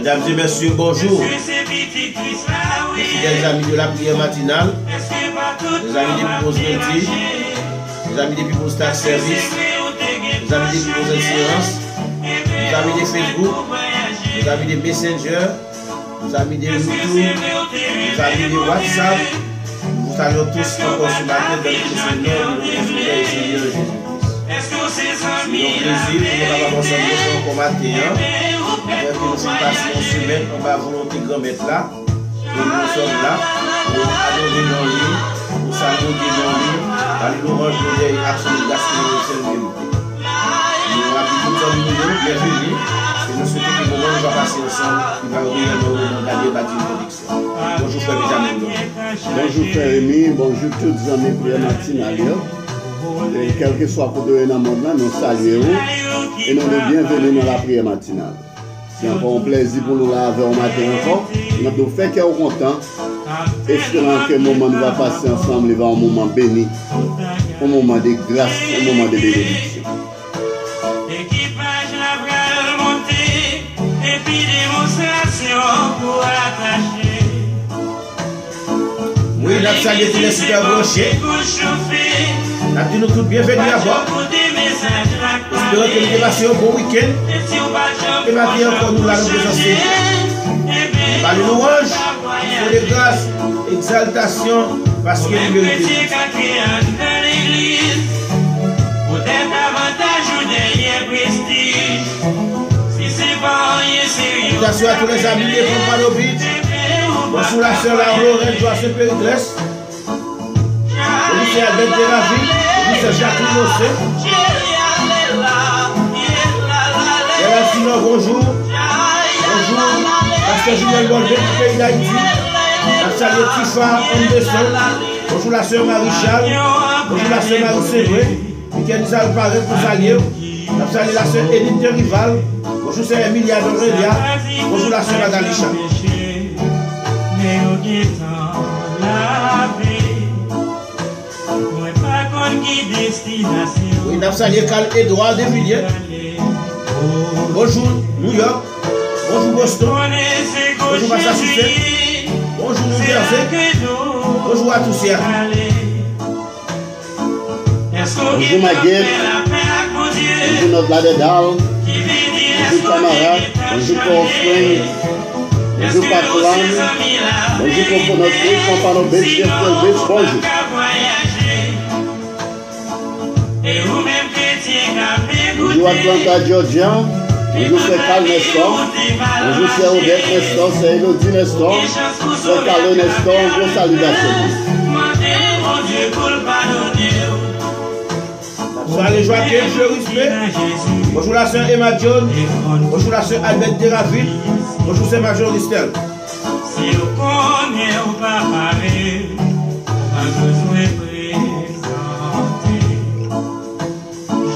Mesdames et messieurs, bonjour. Les fidèles amis de la prière matinale, les amis des People's Multi, les amis des People's Star Service, les amis des People's Insurance, les amis des Facebook, les amis des Messenger, les amis des YouTube, les amis des WhatsApp. Nous saluons tous encore ce matin dans le Seigneur de notre Seigneur et Seigneur Jésus-Christ. C'est un plaisir pour nous avoir ensemble encore matin. Que nous passons une semaine en bas volonté grand-maître là. Et nous sommes là pour adorer dans lui, pour saluer dans lui, par les louanges de l'œil absolu gastronomie et seule vérité. Nous avons tout le temps bienvenue et nous souhaitons que le moment nous va passer ensemble, il va réellement gagner bâtir une conviction. Bonjour frère Benjamin. Bonjour frère Rémi, bonjour toutes les amis prière matinale. Quel que soit pour dans le monde, nous saluons et nous sommes bienvenus dans la prière matinale. C'est encore un plaisir pour nous là avec un matin encore. Nous avons fait qu'on est content. Espérons que le moment nous va passer ensemble, il va un moment béni, un moment de grâce, un moment de bénédiction. Équipage la bras monter et puis démonstration pour attacher. Oui, nous avons salué tous les super branchés. Nous avons dit nous tous bienvenus à bord. Espérons que nous avons passé un bon week-end. Et maintenant encore nous la représenter. Par les louanges, pour les grâces, exaltation, parce que nous méritons. Salutations à tous les amis de Pompano Beach. Bonjour la sœur Lorraine Joachim Périclès. Bonjour Albert Déraville. Bonjour Jacqueline Ossé. Sinon, bonjour. Bonjour. Pasteur Julien Bolbet du pays d'Haïti. La salut Tifa Anderson. Bonjour la sœur Marie-Charles. Bonjour la sœur Marie-Sévré. Michael Nizal Paré pour saluer. La salut la sœur Edith de Rival. Bonjour sœur Emilia Dorelia. Bonjour la sœur Adalisha. Oui, nous saluons Carl Edouard de Villiers. Bonjour New York, bonjour Boston, bonjour Massachusetts, bonjour New Jersey, bonjour à tous et à tous. Bonjour Maguette, bonjour notre Ladedal, bonjour camarade, bonjour Paul bonjour Patlan, bonjour Pompano Beach, bonjour. Bonjour Atlanta, Georgia. Bonjour c'est Carl Nestor. Bonjour c'est Odette Nestor, c'est Elodie Nestor. C'est Carlo Nestor, une grosse salutation. Bonjour Joachim Fleurisme. Bonjour la sœur Emma John. Bonjour la sœur Albert Déraville. Bonjour c'est Major Listel. Si vous connaissez ou pas parler, on a besoin de présenter.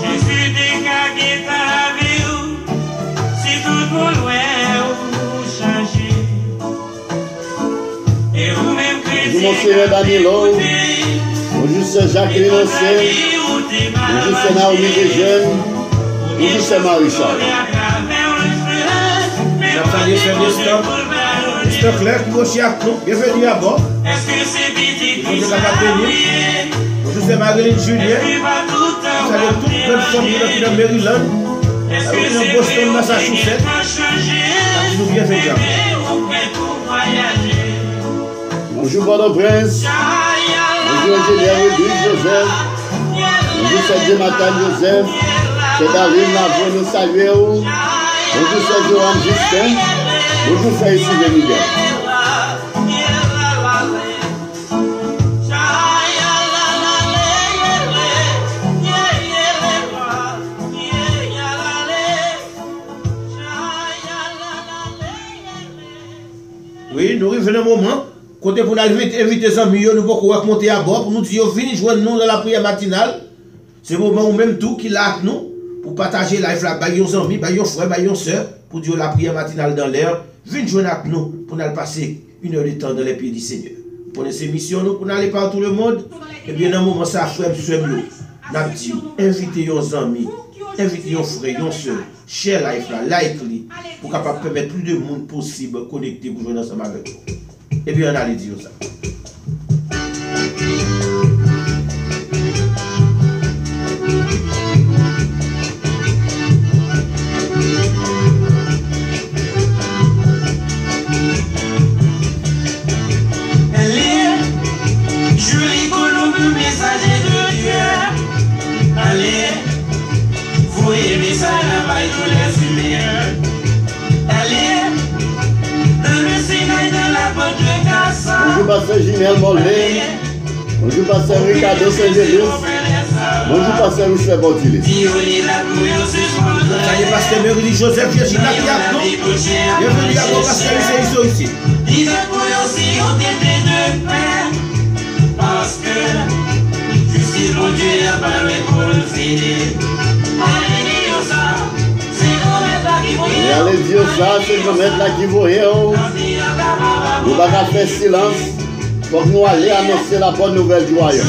Jésus décagé dans la vie, si tout le monde vous changer. Et vous-même chrétien, bonjour monsieur Danilo. Bonjour c'est Jacqueline Ossé. Bonjour c'est Naomi Desjeunes. Bonjour c'est Marie-Charles. Mr. Claire qui est à nous. Bienvenue à bord. Bonjour c'est Marilyn Julien. Salut toute notre famille qui est dans Maryland. Dans Boston, Massachusetts. Nous bienvenue. Bonjour Port-au-Prince. Bonjour ingénieur Edwin Joseph. Bonjour c'est Jonathan Joseph. C'est David Lavaux, nous saluons. Bonjour c'est Johan Justin. Bonjour c'est ici de Miguel. Oui, nous revenons un moment. Côté pour nous inviter les amis, nous pouvons monter à bord pour nous dire venez joindre nous dans la prière matinale. C'est le moment où même tout qui l'a avec nous pour partager la life là, nos amis, nos frères, nos soeurs, pour dire la prière matinale dans l'air. Venez joindre avec nous pour nous passer une heure de temps dans les pieds du Seigneur. Pour ces missions, nous, pour aller par tout le monde, et bien dans un moment, ça frère, nous avons dit, invitez nos amis, invitez nos frères, nos soeurs, share life là, like li, pour capable permettre plus de monde possible connecter pour jouer ensemble avec nous. Et puis on allait dire ça. Bonjour Pasteur Ginel Mollet. Bonjour Pasteur Ricardo Saint-Denis. Bonjour Pasteur Michel Bortilis. Ça y est, Pasteur Merli Joseph Virginia Piato. Bienvenue à vos Pasteur Michel ici. Parce que justice mon Dieu a parlé pour le finir. Et allez dire ça, c'est le mettre là qui voyait. Nous ne pouvons pas faire silence. Faut que nous allions annoncer la bonne nouvelle du royaume.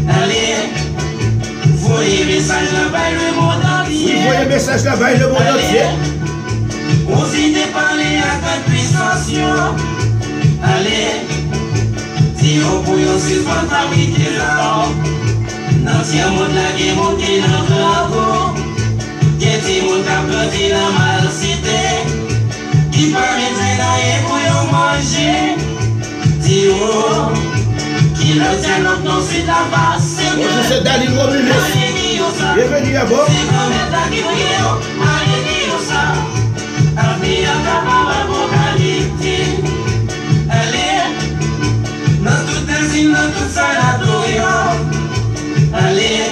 Allez, voyez message là-bas le monde entier. Voyez message là-bas le monde entier. Aussi de parler à ta puissance. Allez, si on peut y responsabilité là. L'ancien monde là qui est monté dans le drapeau. Qui est monté à planter dans ma cité. Qui permet de d'aller pour y manger. Dis-moi, qui le tient notre nom sur la base. Bonjour, c'est Dali Romulus. Bienvenue à bord. Allez, dans toute usine, dans toute salle à allez,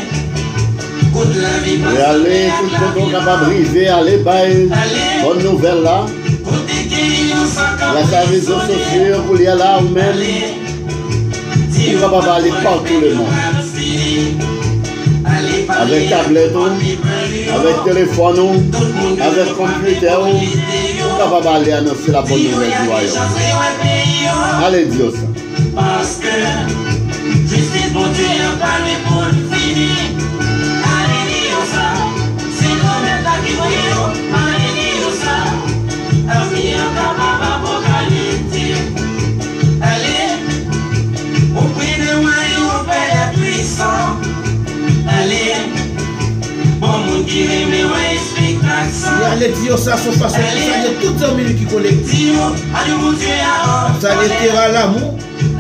côte la vie. Et allez, tout le monde capable de briser, allez, bye. Bonne nouvelle là. La service sociaux pour aller là ou même. Vous capable d'aller partout le monde. Avec tablette, avec téléphone, avec computer, vous capable d'aller annoncer la bonne nouvelle du royaume. Allez, Dieu ça. Parce que justice, mon Dieu, a parlé pour le finir. Allez, Dieu ça. C'est nous-mêmes là qui voyons. Allez, Dieu ça. Avenir capable apocalyptique. Allez, au prix de royaume, au Père puissant. Allez, bon monde qui aime les explique l'accent. Allez dire ça, son façon, ça y est, toutes les amis qui connectent. Allez, mon Dieu, ça y est, terre à l'amour.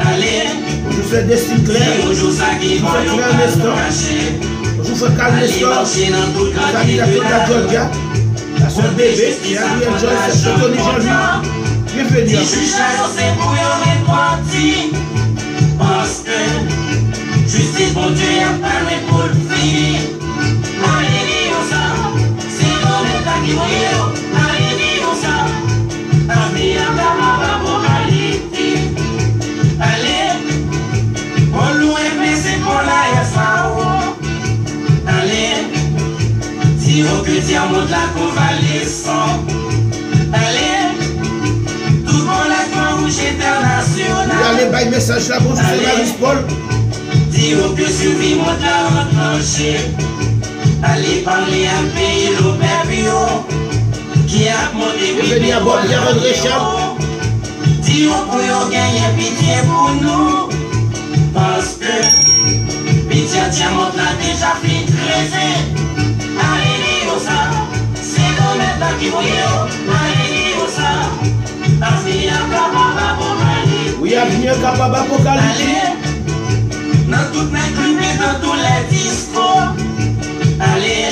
Allez, je fais Destin Claire, je fais Claire Nestor, je fais Carl Nestor, ça y est, la Georgia, la soeur bébé, et Ariel Joyce, c'est Tony Jean-Louis. Bienvenue à vous. Parce que justice, mon Dieu, a parlé pour le finir. Allez, ça, c'est nous-mêmes là qui voyons. Allez, ça, avenir apocalyptique. Allez, on loue et blessé pour la SAO. Allez, si on peut dire monte la convalescent. Allez, tout pour la Croix-Rouge internationale. Allez, bye message là, bonjour, c'est Maris Paul. Si on peut survivre, monte la retranchée. Allez, parler à pays l'Opério. Qui a monté bienvenue à bord, bien André Charles. Si on peut gagner pitié pour nous. Parce que pitié monte là déjà filtré. Allez, ça, c'est nous-mêmes là qui voyons. Allez, ça, avenir capable apocalyptique. Oui, avenir capable apocalyptique. Allez, dans toutes les clubs et dans tous les discours. Allez,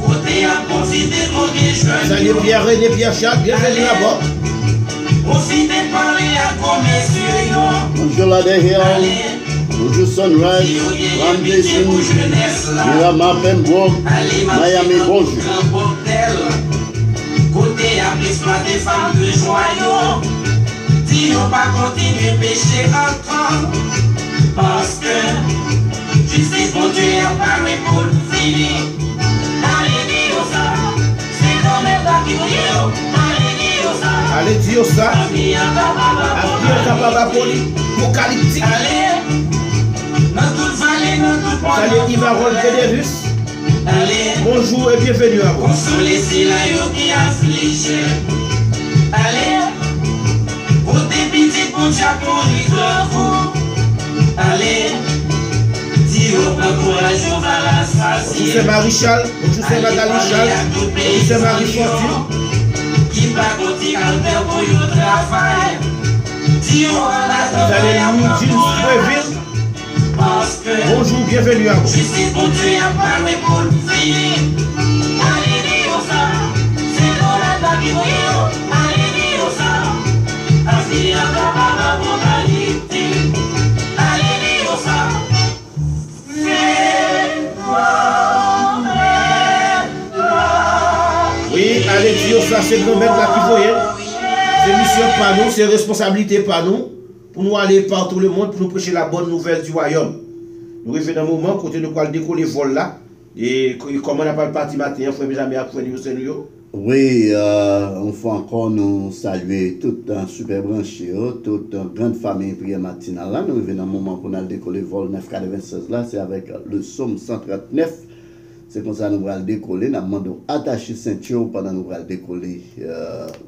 côté à profiter de mon déjeuner. Ça y est, Pierre-René, Pierre-Charles, bienvenue à bord. Profitez de parler à commerciaux. Bonjour la derrière. Bonjour Sunrise, Ramdessin, Mirama, Pembroke, Miami, bonjour. Côté à l'exploit des femmes de joyaux. Si on pas continuer pécher encore. Parce que justice, mon Dieu, a parlé pour le finir. Allez, Dieu ça. C'est nous-mêmes là qui voyons. Allez, Dieu ça. Allez, Dieu ça. Avenir capable apocalyptique. Allez, dans toute vallée, dans toute Salut Yvarol Federus. Allez, bonjour et bienvenue à vous. consoler si la yo qui afflige. Allez, pour des petits pour Japon, vous. Allez, dis au courage, on va la Bonjour c'est Marie-Charles, bonjour c'est Magali Charles, bonjour c'est Marie-Fortune. Qui va continuer à faire pour le travail. Dis au Vous allez nous dire Préville. parce que Bonjour, bienvenue à vous. justice pour Dieu a parlé pour le faire. Allez, dis au ça, c'est dans la table qui voyait. Allez, dis au ça, ainsi à la moralité. Allez, dis au ça, Oui, allez dire ça, c'est le maître là qui voyait. C'est mission par nous, c'est responsabilité par nous, pour nous aller partout le monde, pour nous prêcher la bonne nouvelle du royaume. Nous revenons dans un moment, côté nous allons décoller le vol là, et comment on n'a pas le parti matin, il faut mes amis après nous. Oui, on faut encore nous saluer tout un super branché, toute une grande famille prière matinale. Là, nous revenons dans un moment qu'on a décollé le vol 996 là, c'est avec le psaume 139. C'est comme ça que nous allons décoller. Nous demandons attacher ceinture pendant que nous allons décoller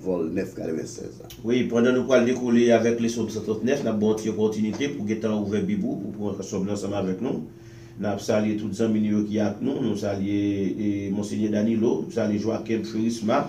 vol 996. Oui, pendant que nous allons décoller avec les psaumes 139, nous avons une opportunité pour que nous ouvrir Bibou, pour pouvoir ressembler ensemble avec nous. Nous avons salué tous les amis qui sont avec nous. Nous saluons Monseigneur Danilo, nous saluons Joachim Furisma,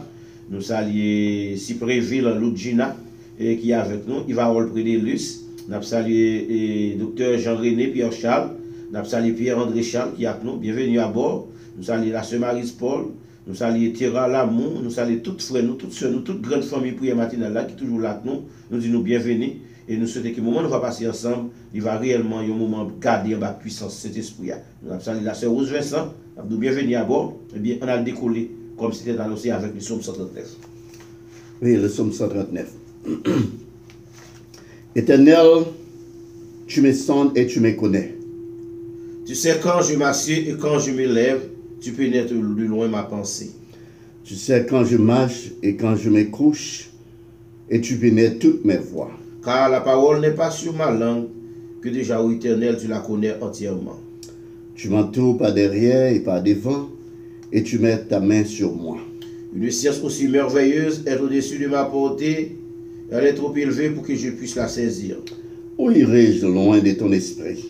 nous saluons Cypréville Ludgina qui est avec nous. Il va avoir le prix des Luce. Nous saluons Dr Jean-René Pierre-Charles. Nous saluons Pierre-André Charles qui est avec nous. Bienvenue à bord. Nous saluons la sœur Marie-Paul. Nous saluons Thierry Lamour. Nous saluons toutes frères, nous, toutes sœurs, nous, toute grande famille prière matinale là qui est toujours là avec nous. Nous disons bienvenue. Et nous souhaitons que le moment où nous va passer ensemble, il va réellement y avoir un moment garder en puissance cet esprit. Nous saluons la sœur Rose Vincent. Nous bienvenue à bord. Eh bien, on a décollé comme c'était annoncé avec le psaume 139. Oui, le psaume 139. Éternel, tu me sondes et tu me connais. Tu sais quand je m'assieds et quand je me lève, tu pénètres de loin ma pensée. Tu sais quand je marche et quand je me couche, et tu pénètres toutes mes voies. Car la parole n'est pas sur ma langue, que déjà, ô Éternel, tu la connais entièrement. Tu m'entoures par derrière et par devant, et tu mets ta main sur moi. Une science aussi merveilleuse est au-dessus de ma portée, elle est trop élevée pour que je puisse la saisir. Où irai-je loin de ton esprit?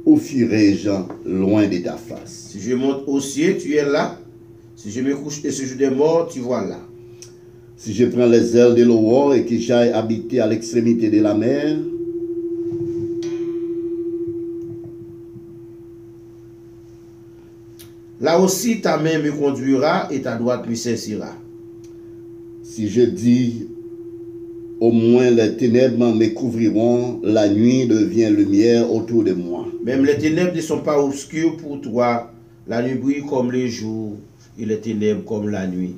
Où fuirai-je loin de ta face? Si je monte au ciel, tu es là. Si je me couche et séjour des morts, tu vois là. Si je prends les ailes de l'aurore et que j'aille habiter à l'extrémité de la mer, là aussi ta main me conduira et ta droite me saisira. si je dis au moins les ténèbres me couvriront, la nuit devient lumière autour de moi. Même les ténèbres ne sont pas obscures pour toi. La nuit brille comme le jour et les ténèbres comme la nuit.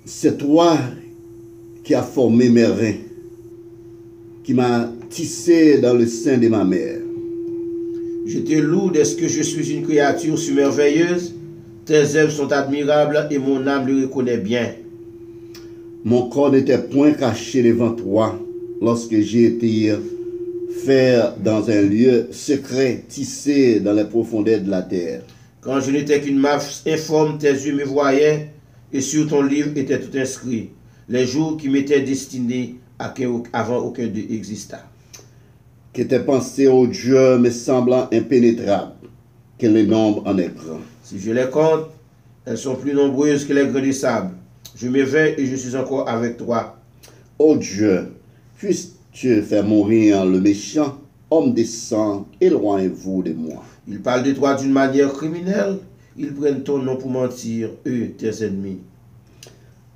C'est toi qui as formé mes reins, qui m'as tissé dans le sein de ma mère. Je te loue d'est-ce que je suis une créature si merveilleuse. Tes œuvres sont admirables et mon âme le reconnaît bien. Mon corps n'était point caché devant toi lorsque j'ai été fait dans un lieu secret, tissé dans les profondeurs de la terre. Quand je n'étais qu'une masse informe, tes yeux me voyaient et sur ton livre était tout inscrit. Les jours qui m'étaient destinés avant aucun d'eux exista. Que tes pensées, ô Dieu, me semblant impénétrables, que le nombre en est grand. Si je les compte, elles sont plus nombreuses que les grains de sable. Je m'éveille et je suis encore avec toi. Ô Dieu, puisses-tu faire mourir le méchant, homme de sang, éloignez-vous de moi. Ils parlent de toi d'une manière criminelle. Ils prennent ton nom pour mentir, eux, tes ennemis.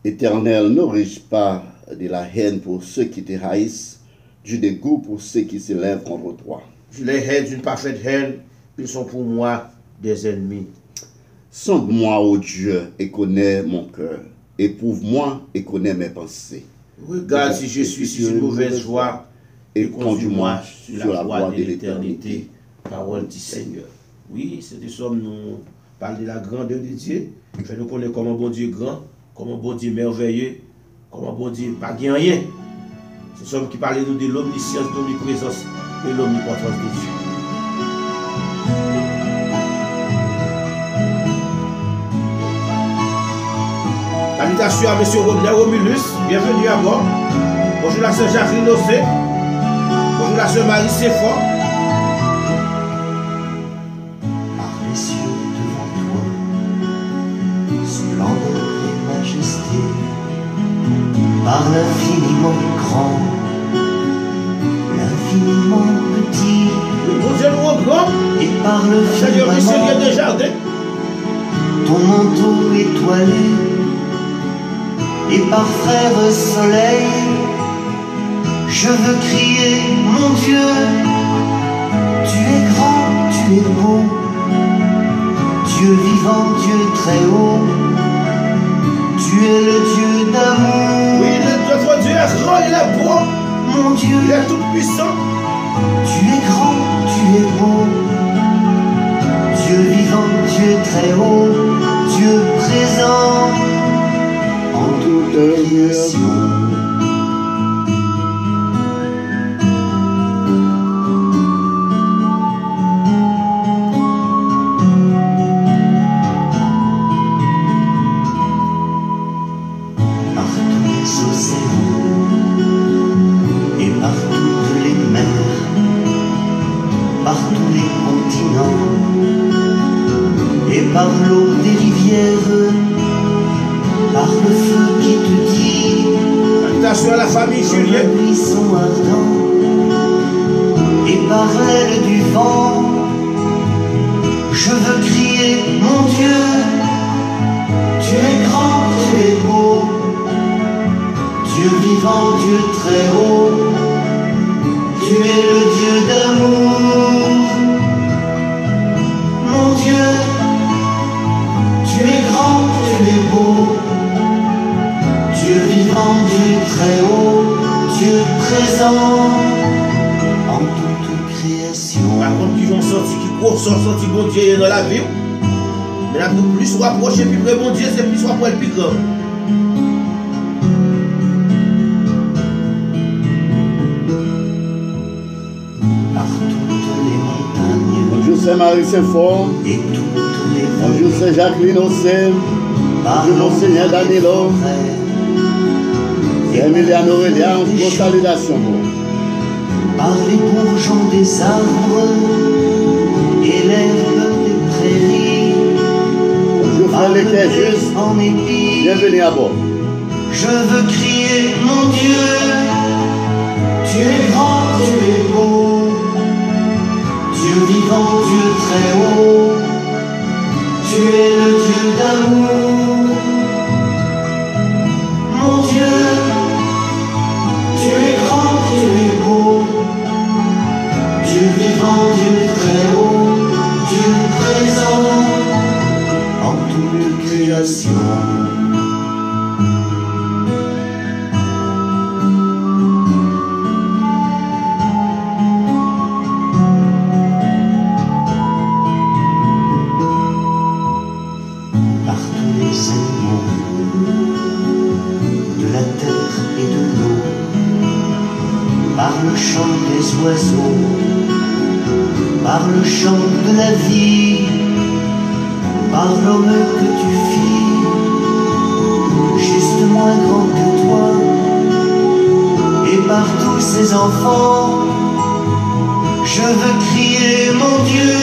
Éternel, n'aurais-je pas de la haine pour ceux qui te haïssent, du dégoût pour ceux qui se lèvent contre toi. Je les hais d'une parfaite haine. Ils sont pour moi des ennemis. Sonde-moi, ô Dieu, et connais mon cœur. Éprouve-moi et connais mes pensées. Regarde si je suis sur une mauvaise voie et conduis-moi sur la voie de l'éternité. Parole du Seigneur. Oui, c'est sommes nous parle de la grandeur de Dieu. Fait nous connaître comme un bon Dieu grand, comme un bon Dieu merveilleux, comme un bon Dieu pas rien. Ce sommes qui parlent nous de l'omniscience, de l'omniprésence et l'omnipotence de Dieu. salutations à M. Rodney Romulus. Bienvenue à bord. Bonjour la sœur Jacqueline Ossé. Bonjour la sœur Marie Séfort. Par les cieux devant toi, splendeur et majesté, par l'infiniment grand, l'infiniment petit, Le bon Dieu nous rend grand. et par le Seigneur Richelieu firmament, des Jardins. ton manteau étoilé, et par frère soleil, je veux crier, mon Dieu, tu es grand, tu es beau, Dieu vivant, Dieu très haut, tu es le Dieu d'amour, Oui, notre Dieu est grand, il est beau, mon Dieu, il est tout puissant. tu es grand, tu es beau, Dieu vivant, Dieu très haut, Dieu présent en toute création. Par tous les océans et par toutes les mers, par tous les continents et par l'eau des rivières, par le feu qui te dit, Salutations à la famille comme un Julien. buisson ardent, et par l'aile du vent, je veux crier, mon Dieu, tu es grand, tu es beau, Dieu vivant, Dieu très haut, tu es le Dieu d'amour, mon Dieu, tu es grand, tu es beau, Dieu vivant, Dieu très haut, Dieu présent en toute création. Par contre, qui vont sortir, qui courent, sortir bon Dieu dans la vie. Mais là, plus on rapproche plus près bon Dieu, c'est plus on approche le plus grand. Par toutes les montagnes Bonjour Saint-Marie Saint-Fort. et toutes les Bonjour vallées, Saint-Jacqueline Ossé. par Bonjour Monseigneur Danilo. Emiliano Aurélia, une grosse salutation. par les bourgeons des arbres et l'herbe des prairies, Bonjour par frère le Léquin blé Juste. en épi, Bienvenue à bord. je veux crier, mon Dieu, tu es grand, tu es beau, Dieu vivant, Dieu très haut, tu es le Dieu d'amour, mon Dieu, tu es grand, tu es beau, Dieu vivant, Dieu très haut, Dieu présent en toute création. Par tous les animaux de la terre et de l'eau, par le chant des oiseaux, par le chant de la vie, par l'homme que tu fis, juste moins grand que toi, et par tous ces enfants, je veux crier, mon Dieu,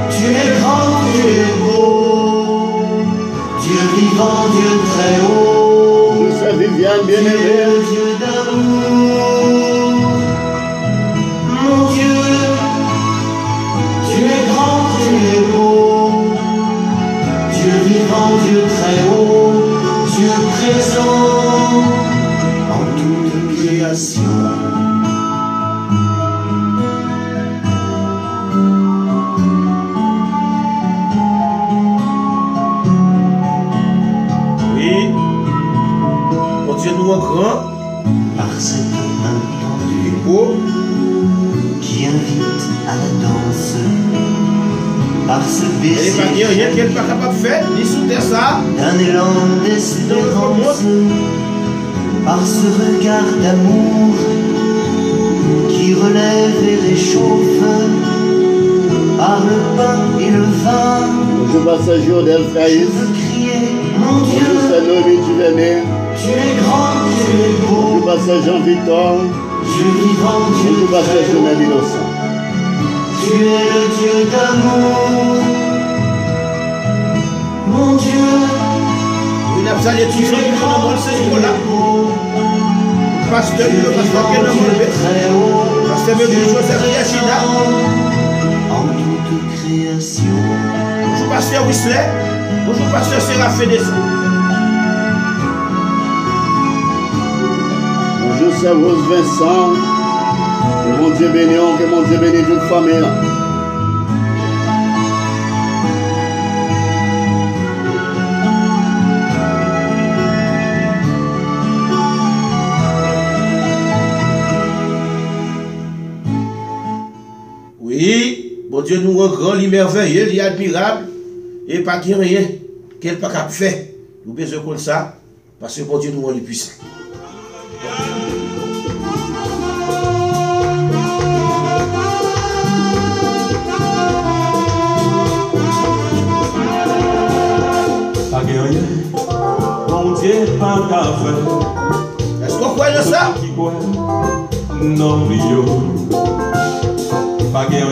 tu es grand, tu es beau, Dieu vivant, Dieu très haut, Bonjour Sœur Viviane, tu es bien-aimée. le Dieu d'amour, mon Dieu, tu es grand, tu es beau, Dieu vivant, Dieu très haut, Dieu présent en toute création. Oui. Bon Dieu nous rend grand, Par cette main il est tendue beau. qui invite à la danse, par ce Elle n'est baiser pas rien qu'elle n'est pas capable de faire, ni sous terre ça. d'un élan d'espérance, par ce regard d'amour qui relève et réchauffe, par le pain et le vin, Bonjour Pasteur Jodel je Faïs. veux crier, mon Bonjour Dieu, pasteur Noémie Duvernay. Tu es grand, tu es beau. Bonjour, pasteur Jean-Victor. Dieu vivant, Dieu Bonjour, pasteur Jonel Innocent. Tu es le Dieu d'amour. Mon Dieu, Il a besoin de tout ça, il a besoin de ce niveau-là. Pasteur, le pasteur qui est dans le très haut. pasteur Bédou Joseph Yachina. En toute création. Bonjour, pasteur Whistler. Bonjour, pasteur Séraphin Desson. Bonjour, c'est Rose Vincent. Que mon Dieu bénisse, que mon Dieu bénisse toute famille. Oui, bon Dieu nous rend grand, il est merveilleux, il est admirable, et pas qu'il n'y a rien qu'elle n'a pas fait. Nous besoin comme ça, parce que bon Dieu nous rend puissant. Pas rien, bon Dieu pas qu'à faire. Est-ce qu'on croit dans ça? Non, Rio. Pas rien,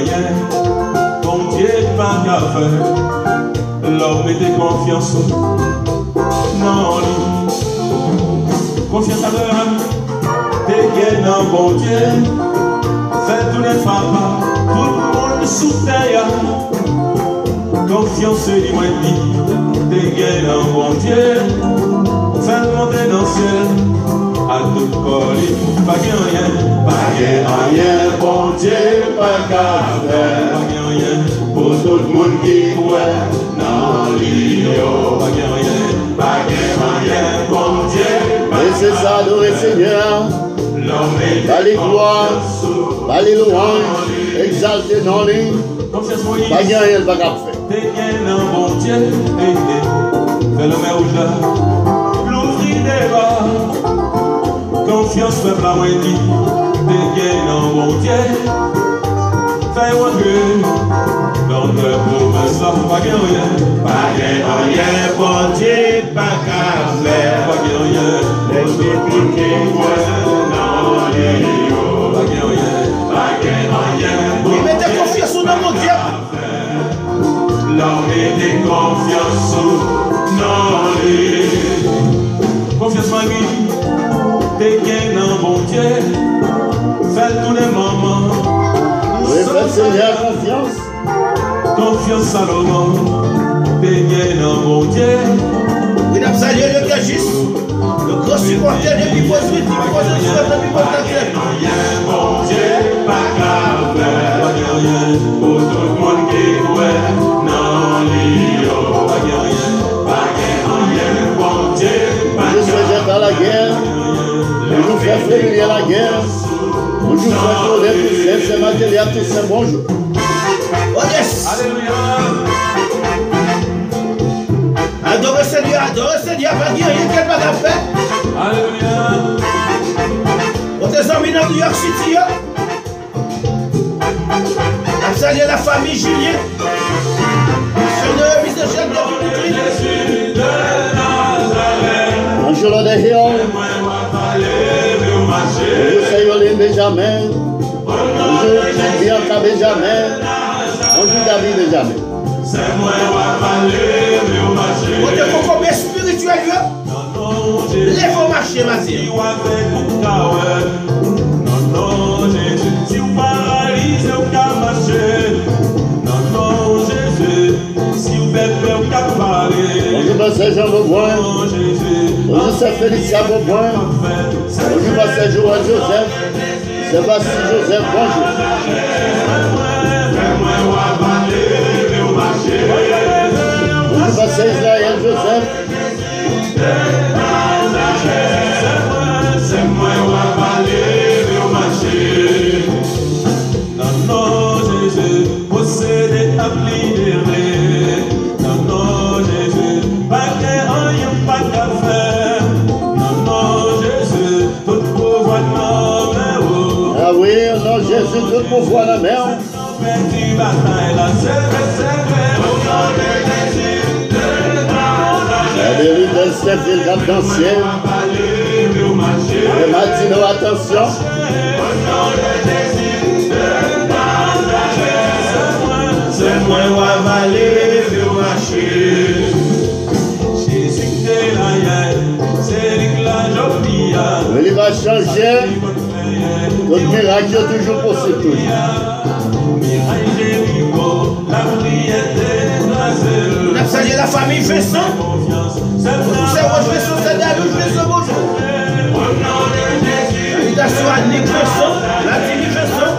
bon Dieu pas qu'à faire. L'homme était confiance. Non, lui. Confiance à l'homme. T'es dans bon Dieu. Fais tous les papas, tout le monde sous terre. Confiance du moins dit. T'es dans bon Dieu. Fais monter dans le ciel. À tout coller, pas rien, bon Dieu, pas qu'à faire. pas rien, Pour tout le monde qui croit dans l'îlot. pas rien, bon Dieu, Et c'est ça, adorer Seigneur. l'homme est Par les gloires, par les louanges, exalter dans lui. confiance Moïse, Pas rien, pas qu'à faire. t'es bien un bon Dieu, fais le main rouge là, l'ouvrir des bas, confiance peuple à moi dit, t'es bien un bon Dieu, fais-moi que dans le province là, pas rien, bon Dieu, pas qu'à faire. pas rien, Laisse-moi il mettait confiance dans mon Dieu. l'homme était confiance dans lui. Confiance Marie, t'es bien un bon Dieu. Fais tous les moments. Oui, faites Seigneur confiance. Confiance Salomon, t'es bien un bon Dieu. Il a salué le cagiste, le grand supporter depuis Boswit, depuis Boswit. Bon Dieu, pas grave, pas rien. Pour tout le monde qui croit dans l'îlot, pas rien, bon Dieu, Je suis à la guerre. Je vous fais février la guerre. Je vous fais tourner tout seul, c'est matériel, tout c'est bonjour. Oh yes! Alléluia. Adorez Seigneur, pas dire rien qu'elle va faire. Alléluia. On te amis dans New York City. On salue la famille Julien. Sur le mise de chef de Brooklyn. Jésus de Nazareth, Bonjour le Hill. moi va aller au marché. Bonjour Sayoline Benjamin. Bonjour Bianca Benjamin. Bonjour David Benjamin. C'est moi va aller au marché. On te combien spirituel. Non, Jésus. Lève au marché, Mathieu. Si vous avez non, Jésus. Si vous paralysez, vous pouvez marcher. Non, Jésus. Si vous faites peur, vous pouvez parler. Bonjour Pasteur Jean Beauboin. Non, Jésus. Bonjour Sœur Félicia Beauboin. Bonjour Pasteur Joël Joseph. Sébastien Joseph, bonjour. Bonjour Pasteur Israël Joseph. C'est moi qui va aller au marché. Non, Jésus, posséder ta libérée. Non, Jésus, pas rien, pas qu'à faire. Non, Jésus, tout pouvoir dans mes roues. Ah oui, au nom de Jésus, tout pouvoir la mer. Petit bataille, là, c'est vrai, au nom de Jésus, de Des rues de Saint-Ville, Cap d'Ancien. Les matinaux, attention. C'est moi ou avaler, vieux marché. Jésus de la yelle, c'est l'éclat j'oublia. Il va changer. Notre miracle est toujours possible. Toujours. On a salué la famille Fesson. C'est moi Fesson, c'est David Fesson, bonjour. Salutations à Nick Fesson, la Tini Fesson.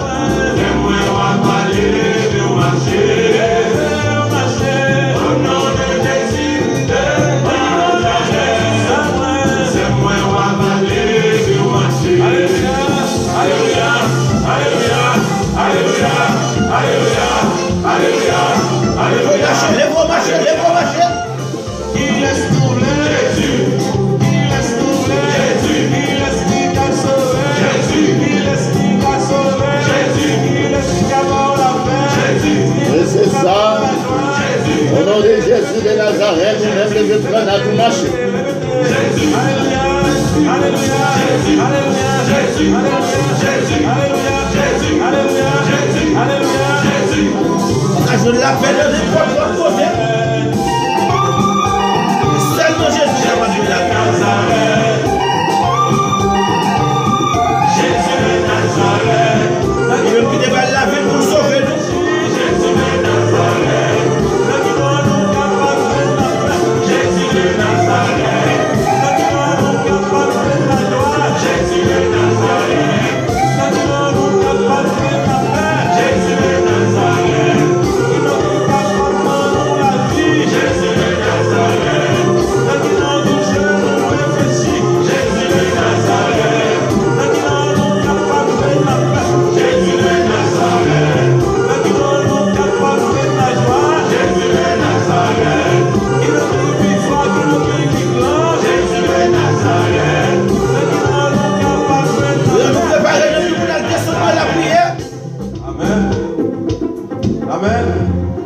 Les gros marchés, les gros marchés. Il laisse tourner Jésus, il laisse tourner Jésus, il laisse qui t'a sauvé Jésus, il laisse qui t'a sauvé Jésus, il laisse qui t'a mort la paix Jésus. Et c'est ça. Au nom de Jésus de Nazareth, nous-mêmes les prendre à tout marché. Jésus, alléluia, alléluia, alléluia, Jésus, Jésus, alléluia, Jésus, alléluia, Jésus, alléluia, Jésus. Je l'appelle de votre côté. Seulement Jésus n'a pas de la Nazareth. Jésus de Nazareth. Il veut qu'il déballe la ville pour sauver nous. Jésus de Nazareth. Jésus de Nazareth. Jésus de Nazareth. Jésus de Nazareth.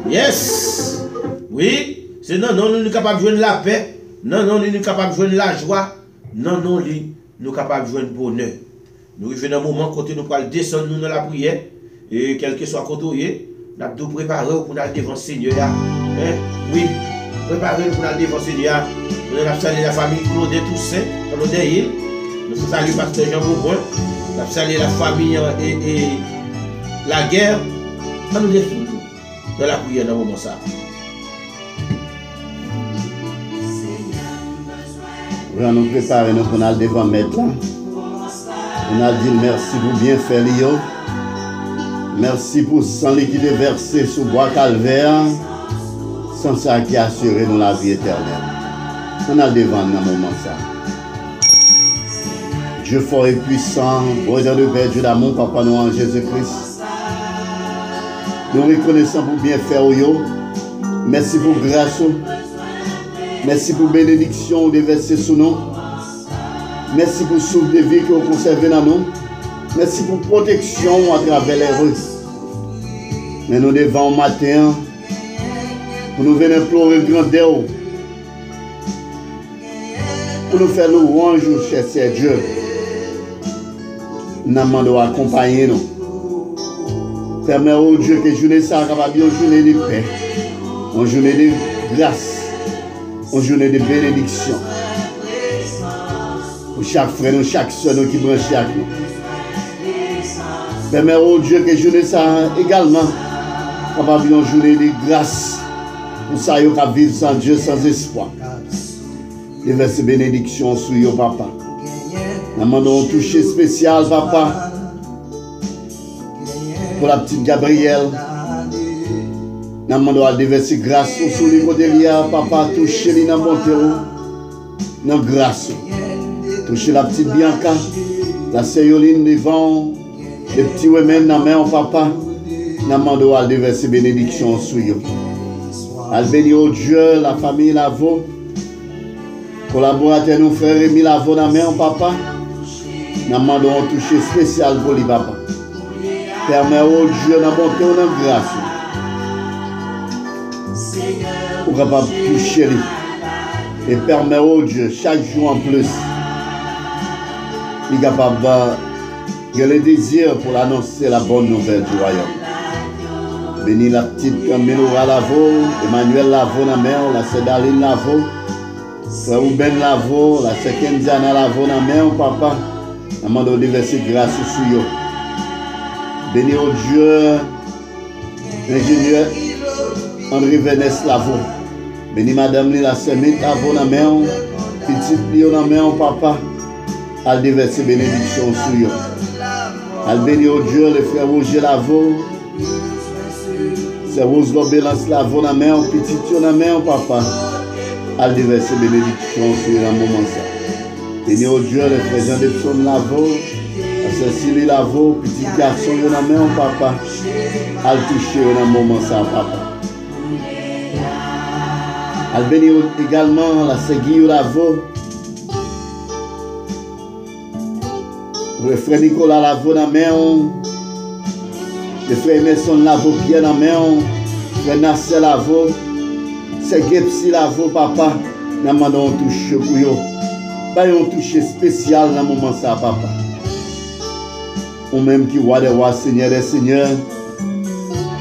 Yes. Oui. C'est non, nous sommes capables de jouer la paix. Non, nous sommes capables de jouer la joie. Non, nous sommes capables de jouer le bonheur. Nous arrivons dans un moment côté nous pouvons descendre nous dans la prière. Et quel que soit côté, nous avons tout préparé pour aller devant le Seigneur. Hein? Oui. Préparez pour aller devant le Seigneur. Nous avons salué la famille Claude Toussaint, dans le îles. Nous saluons Pasteur Jean Bourgoin. Nous avons salué la famille et la guerre. Nous descendons dans la prière dans le moment ça. On nous préparer nous pour aller devant mettre là. On a dit merci pour bien faire Lio. Merci pour sang liquide versé sous bois calvaire. Sans ça qui assuré nous la vie éternelle. On a devant dans le moment ça. Dieu fort et puissant, bonheur de Père, Dieu d'amour, Papa nous en Jésus-Christ. Nous reconnaissons pour bien faire yo. Merci pour grâce. Merci pour bénédiction de verser sous nous. Merci pour souffle de vie que vous conservez dans nous. Merci pour protection à travers les rues. Mais nous devons matin pour nous venir implorer le grandeur. Pour nous faire louange, cher Dieu. Nous demandons d'accompagner nous. Permets au Dieu que journée ça capable une journée de paix, une journée de grâce, une journée de bénédiction. Pour chaque frère, chaque soeur qui branche avec nous. Permets au Dieu que journée ça également capable une journée de grâce. Pour ça, il y a vivre sans Dieu, sans espoir. Déverser bénédiction sur vous, papa. Nous demandons un toucher spécial, papa. Pour la petite Gabrielle. Nous demandons à déverser grâce sur les côtés de papa. Toucher les dans mon terreau. Dans grâce. Toucher la petite Bianca. La Céoline devant. Les petits women dans la main, papa. Nous demandons à déverser bénédiction sur vous. Al bénir au Dieu, la famille Lavo. Collaborateur nous frère Rémi Lavo dans la main, papa. Nous demandons un toucher spécial pour lui, papa. Permets au Dieu de monter en grâce. Pour capable toucher lui. Et permet au Dieu, chaque jour en plus, il est capable de le désir pour annoncer la bonne nouvelle du royaume. Bénis la petite Ménora Lavo, Emmanuel Lavo, la mère, la Cédaline Lavo, Frère Ruben Lavo, la Sekendiana Lavo, la mère, papa, la mando diverses grâces sur eux. Bénis au Dieu, l'ingénieur André Vénès Lavo. Bénis Madame la Semite Lavo, la mère, petite Lio, la mère, papa, à déverser bénédiction sur eux. Al bénis au Dieu, le frère Roger Lavo, c'est Rose Lobélance Lavo, la mère, petite Lio, la mère, papa, à déverser bénédiction sur eux, dans le moment ça. Bénis au Dieu, le frère Jean Depson Lavo, la Cécilie Lavo, petit garçon, la mère, papa, à le toucher dans le moment ça, papa. Al bénis également la Seguille Lavo, le frère Nicolas Lavo dans la main, le frère Emerson Lavo Pierre dans la main, le frère Nasser Lavo, c'est Gepsi Lavo, papa, nous demandons un touche pour eux. Pas un touche spécial dans le moment ça, papa. Ou même qui roi des rois, Seigneur des seigneurs,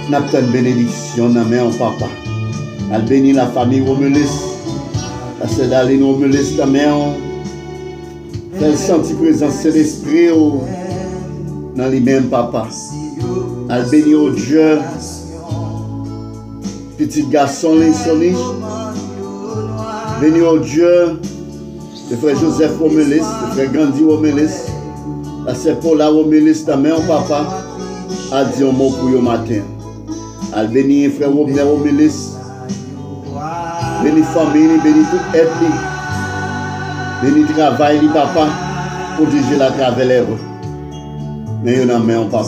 nous avons une bénédiction dans la main, papa. Elle bénit la famille Romulis, la Cédaline Romulis dans la main. Elle sentit présence de l'esprit dans lui-même, papa. Elle bénit au Dieu, petit garçon, l'insoniche. Bénis au Dieu, le frère Joseph Romelis, le frère Gandhi Romelis, la sœur Paula Romelis, ta mère, papa, a dit un mot pour le matin. Elle bénit le frère Robner Romelis, bénit la famille, bénit toute aide. Béni travail, papa, protéger la travers les rues. Mais il y a une main, papa.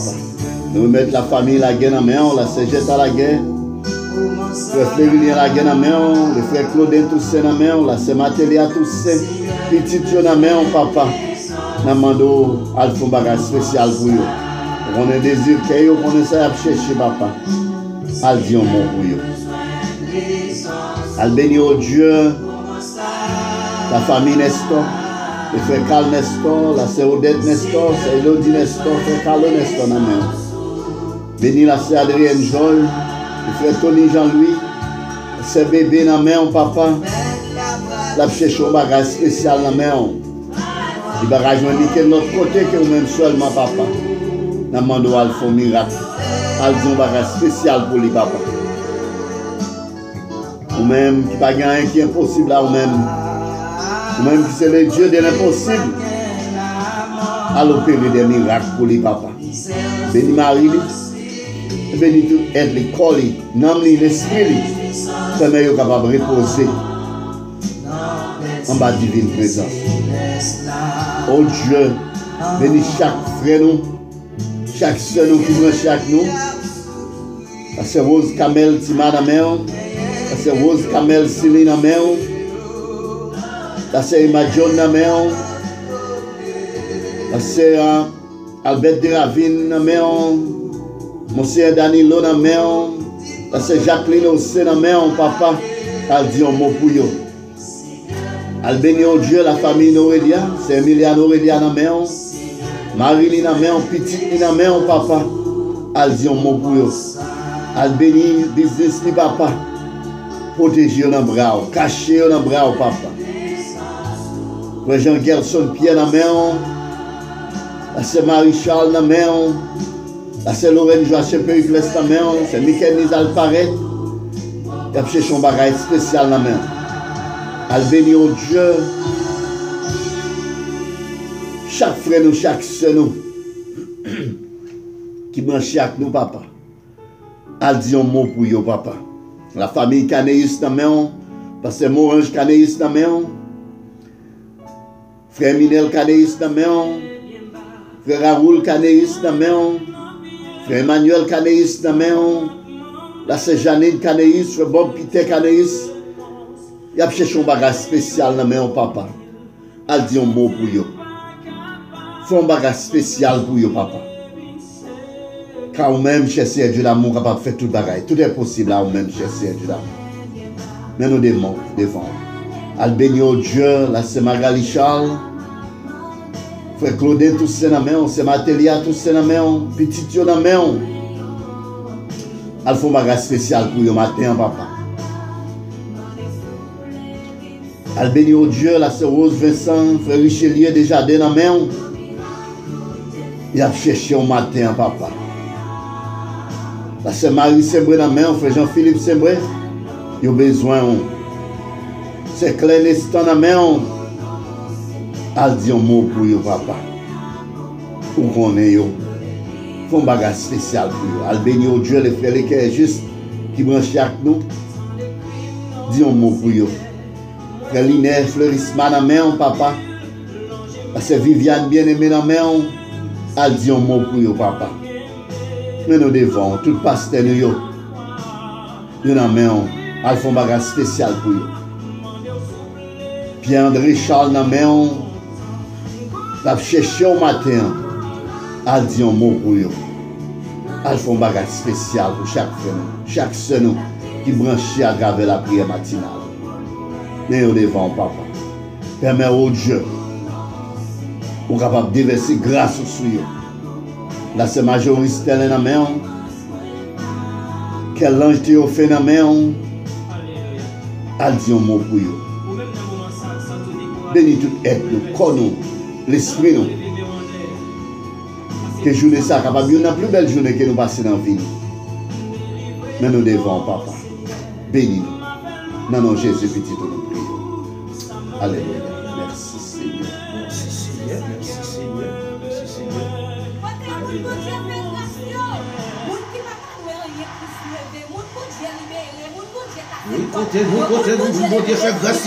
Nous mettons la famille la guerre en main, la Cégette à la guerre. Le frère Flérilien la guerre en main, le frère Claudin Toussaint en main, la sœur Matélia Toussaint, petit en main, papa. Nous demandons à faire un bagage spécial pour eux. On a un désir qu'ils ont, on essaie de chercher, papa. Al dit un mot pour eux. Al béni au Dieu. La famille Nestor, le frère Carl Nestor, la sœur Odette Nestor, la sœur Elodie Nestor, le frère Carlo Nestor dans la main. Béni la sœur Adrienne Joel, le frère Tony Jean-Louis, la sœur bébé dans la main, papa. La cherche un bagage spécial dans la main. Le bagage est de notre côté que nous-mêmes seulement, papa. Nous demandons à faire un miracle. À dire un bagage spécial pour les papa. Nous-mêmes qui pas gagné qui est impossible à nous-mêmes. Même si c'est le Dieu de l'impossible, à l'opérer des miracles pour les papas. Béni Marie, béni tout aide les colis, nomme l'esprit, permet de capable de reposer en bas de divine présence. Oh Dieu, béni chaque frère nous, chaque soeur nous qui branche avec nous. La sœur Rose Kamel Tima dans la main, la sœur Rose Kamel Céline dans la main. La sœur Emma John dans la main, la sœur Albert de Ravine dans la main, mon sœur Danilo dans la main, la sœur Jacqueline aussi dans la main, papa, elle dit un mot pour eux. Elle bénit au Dieu la famille Norelia, c'est Emilia Norelia dans la main, Marie dans la main, petite dans la main, papa, elle dit un mot pour eux. Elle bénit business ni papa, protéger dans le bras, cacher dans le bras, papa. Le Jean Gerson Pierre dans la main, la sœur Marie-Charles dans la main, la sœur Lorraine Joachim Péricles dans la main, c'est Michael Nizal Paret, il a cherché un bagage spécial dans la main. Elle bénit au Dieu, chaque frère nous, chaque soeur nous, qui mange avec nous, papa. Elle dit un mot pour vous, papa. La famille Canéus dans la main, parce que Morange Canéus dans la main. Frère Minel Canéus dans la main, frère Raoul Canéus dans la main, frère Emmanuel Canéus dans la main, la sœur Janine Canéus, frère Bob Peter Canéus. Il a cherché un bagage spécial dans la main, papa. Elle dit un mot pour vous. Fais un bagage spécial pour vous, papa. Car vous-même, cherchez Dieu d'amour, capable de faire tout bagage. Tout est possible à vous-même, cherchez Dieu d'amour. Mais nous devons. Al béni au Dieu, la c'est Magali Charles. Frère Claudine, tous ces noms, c'est Matélia, tous ces noms, petit yo dans main. Al font bagage spécial pour le matin, papa. Al béni au Dieu, la c'est Rose Vincent, frère Richelieu, déjà dans la main. Il a cherché au matin, papa. La c'est Marie Sembré dans la main, frère Jean-Philippe Sembré. Il a besoin. C'est Claire Nestan dans la main. Al dit un mot pour vous, papa. Pour qu'on ait un bagage spécial pour vous. Al béni au Dieu, les frères, les cœurs juste qui branchent avec nous. Dis un mot pour vous. Frère Linaire, fleurissement dans la main, papa. Parce que Viviane bien-aimée dans la main. Al dit un mot pour vous, papa. Mais nous devons, tout pasteur nous, dans la main, al font bagage spécial pour vous. Pierre-André Charles dans la main. La chercher au matin, elle dit un mot pour eux. Elle fait un bagage spécial pour chaque semaine qui branche à graver la prière matinale. Mais au devant, papa, permet au Dieu, pour capable de déverser grâce sur eux. Là, c'est majoriste dans la main. Quel ange te fait dans la main, elle dit un mot pour eux. Bénis tout être, nous, connaissons. L'esprit nous. Que journée ça capable une plus belle journée que nous passons dans la vie. Mais nous devons, papa. Bénis nous. Dans nom Jésus petit nous prions. Alléluia. Merci Seigneur. Merci Seigneur. Merci Seigneur. Merci Seigneur. Oui, côté Dieu fait grâce.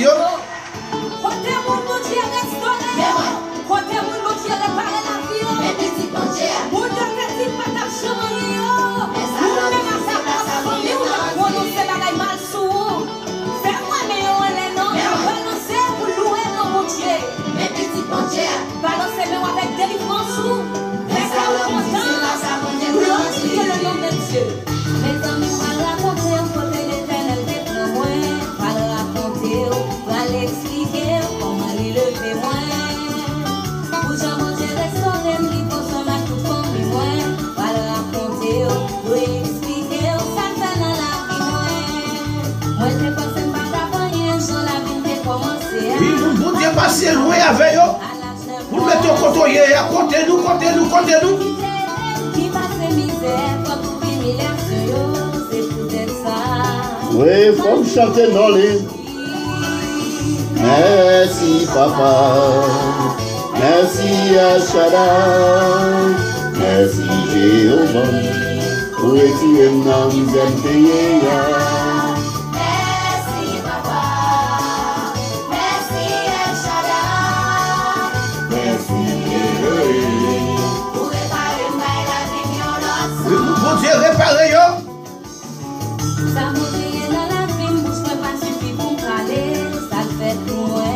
Balancez-moi avec délivrance. Glorifiez le nom de Dieu. Mes amis, va raconter un côté l'éternel des témoins. Va raconter, va l'expliquer comment il le fait moins. Pour jamais restaurer, il faut s'en mettre tout comme lui. Va raconter, va expliquer, ça fait dans la vie moins. Moi, je pense que je ne vais pas gagner, je la vie de commencer. Oui, vous devez passer loin avec eux. Vous mettez au côté, à côté nous. Qui passe misère, quand vous humiliation, c'est peut-être ça. Oui, il faut chanter dans les. Merci papa, merci El Shaddai, merci Jéhovah, pour retirer nos misères payées. Merci papa, merci El Shaddai, Merci Jéhovah. pour réparer la vie Oui, violence. vous devez réparer eux. Ça m'a dans la vie, bouche moi pas suffit pour me caler. Ça le fait pour moi,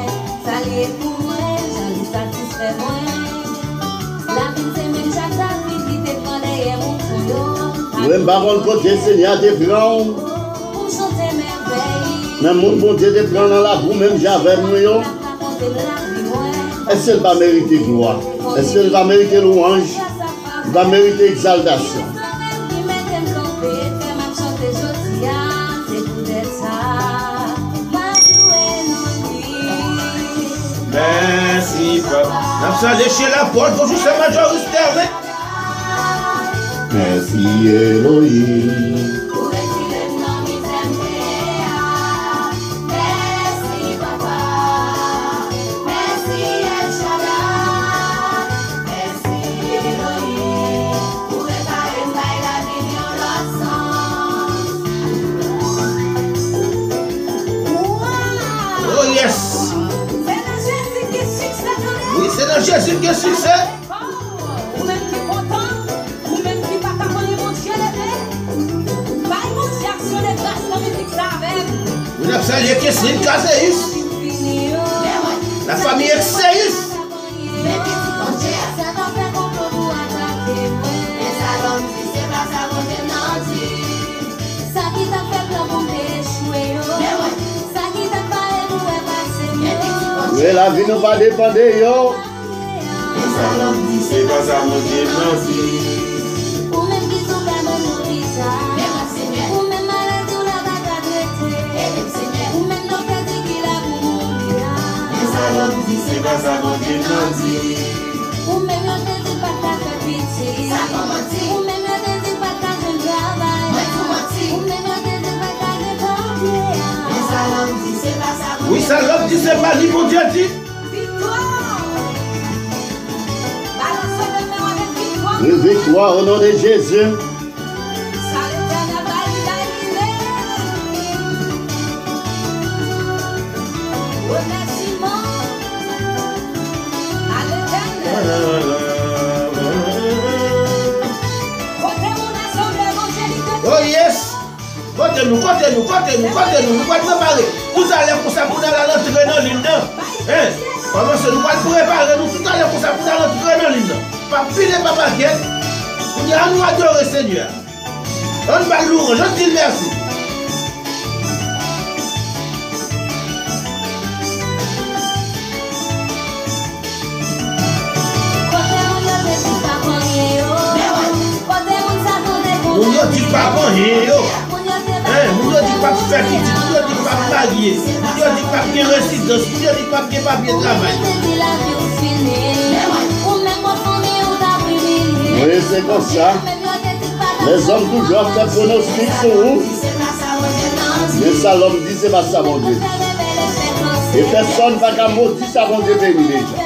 ça l'est pour moi, j'en ai satisfait moi. La vie c'est même chaque vie qui te prend derrière mon couillon. Oui, baron côté Seigneur te prend. Pour chanter merveille. Même mon bon Dieu te prend dans la boue, même j'avais moi. Est-ce qu'elle va mériter gloire? Est-ce qu'elle va mériter louange? Elle va mériter exaltation. Merci papa. Nous allons chez la porte pour juste majoriste. Merci Elohim. Merci papa, merci El Shaddai, merci Elohim, pour réparer la vie violence. Oh yes. C'est dans Jésus qui est succès. Oui, c'est dans Jésus qui est succès. Ou même qui est content, ou même qui va pas connaître mon Dieu levé. Pas mon Dieu action de grâce dans musique ça avec. Vous avez salué que c'est une caséus. La famille est séus. Ça qui t'a fait plan pour t'échouer. Ça qui t'a fait pour passer. Mais la vie nous va dépendre yo. C'est pas ça mon Dieu, merci. Ou même qui sont pas dans l'hôpital. Ou même malade ou la bagarre traité. Ou même docteur dit qu'il a voulu mourir. C'est pas ça mon Dieu, merci. Ou même l'autre dit pas qu'à faire pitié. Ou même l'autre dit pas qu'à faire travail. Ou même l'autre dit pas qu'à faire papier. Oui, ça l'homme dit c'est pas lui, mon Dieu dit. Une victoire au nom de Jésus. Oh yes! Côté-nous. Nous allons préparer. Tout à l'heure pour ça, pour aller entrer dans l'île. Hein? Comment ça, nous allons préparer nous tout à l'heure pour ça, pour aller entrer dans l'île. Pas filer, pas baguette. On a nous adorer Seigneur. On va louer, je dis merci. Nous ne disons pas bon, nous ne disons pas faire petit, nous ne disons pas marier, nous ne disons pas bien résidence, nous ne disons pas bien papier de travail. Oui, c'est comme ça. Les hommes toujours fait pronostic sur vous. Mais ça, l'homme dit, c'est pas ça, mon Dieu. Et personne ne va qu'à maudire ça, mon Dieu, béni déjà.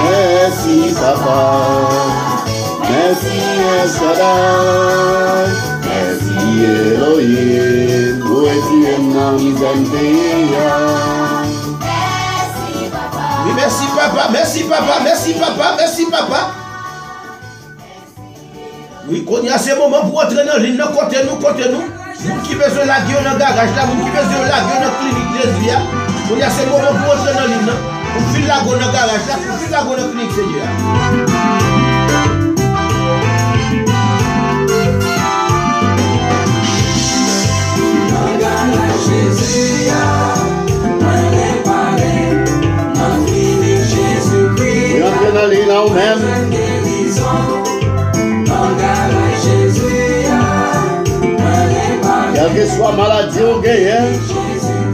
Merci papa, merci Shaddai, merci Elohim, où es-tu dans Oui, merci papa. Oui, qu'on y a ces moments pour entrer dans l'île, côté nous. Nous qui besoin de la gueule dans le garage, là, nous qui besoin de la gueule dans la clinique Jésus, qu'on y a ces moments pour entrer dans l'île, pour filer la gueule dans le garage, là, pour filer la gueule dans la clinique Seigneur. Oui, entrez dans l'île là ou même. Quelle que soit maladie ou gain,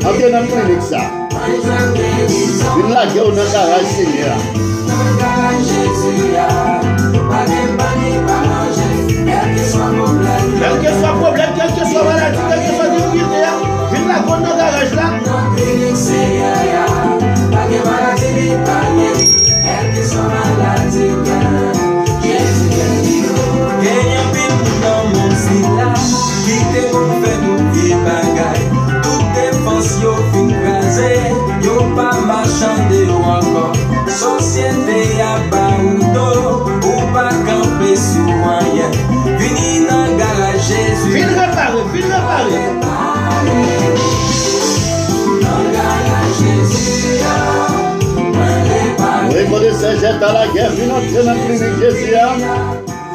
entrez dans la clinique ça. Une la gueule dans le garage Seigneur. Quel que soit problème, quel que soit maladie, quel que soit difficulté, une la gueule dans le garage là. Yo pas marchander ou encore société à Baoudo ou pas camper sous rien. Vini dans garage Jésus. Vine réparer. Oui, quand les jette à la guerre, viens entrer dans la clinique Jésus.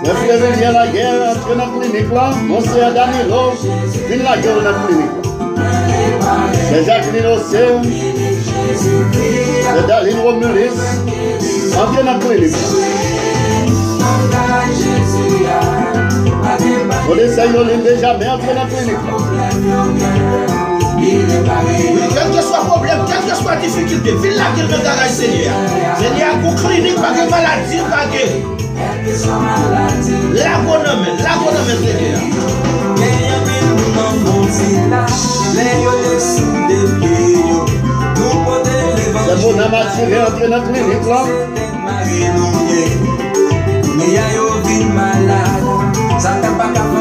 Le frère vient à la guerre, entrer dans la clinique là. Mon frère Danilo, viens la guerre dans la clinique là. C'est Jacqueline Océan, c'est Daline Romulis, entrez dans la clinique. On essaye de l'île déjà, mais entrez dans la clinique. Oui, quel que soit problème, quelle que soit difficulté, viens la gueule dans le garage Seigneur. Seigneur, pour clinique, pas de maladie, pas de... L'agonome, Seigneur. C'est bon, on a tiré entrer dans la clinique là.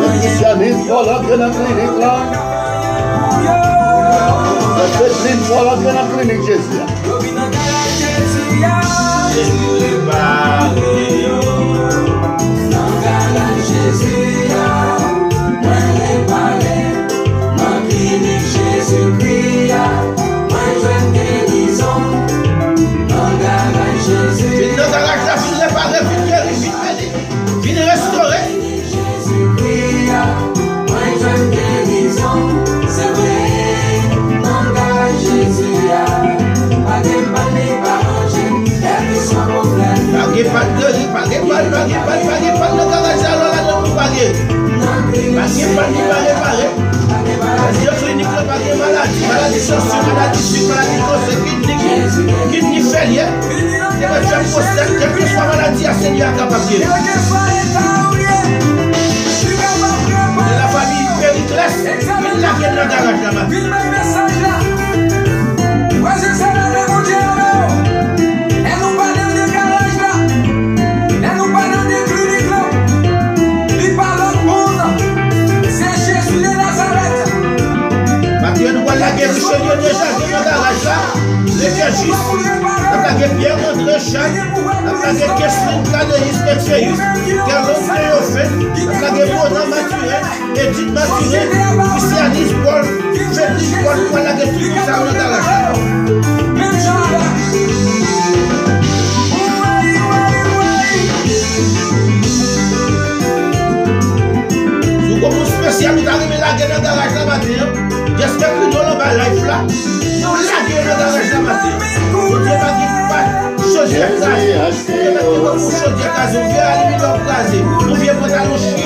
Le christianisme pour l'entrer dans la clinique là. C'est Pétrine pour l'entrer dans la clinique Jésus. Jésus, réparé. Les cliniques ne pas de maladie, maladie sensible, maladie sucre, maladie grosse, kidney failure. Et bien tu as posté, quelle que soit maladie, à Seigneur capable de la famille Périclès, il l'a fait dans le garage là-bas. Nous allons la guerre Richelieu déjà dans le garage là, les cagistes, la guerre Pierre-André Chac, la guerre Kesseline Cadenis Texeus, Carlos Théophène, la guerre Mona Maturé, Edith Maturé, Christianis Paul, Félix Paul, nous allons la guerre tout ça dans le garage là. Nous comme spécial, nous allons la guerre dans le garage là matin. J'espère que nous allons live là. Nous la guerre dans le garage là matin. Nous ne devons pas changer de case. Nous ne devons pas changer de case. Nous viens aller dans le case. Nous viens pour aller chier.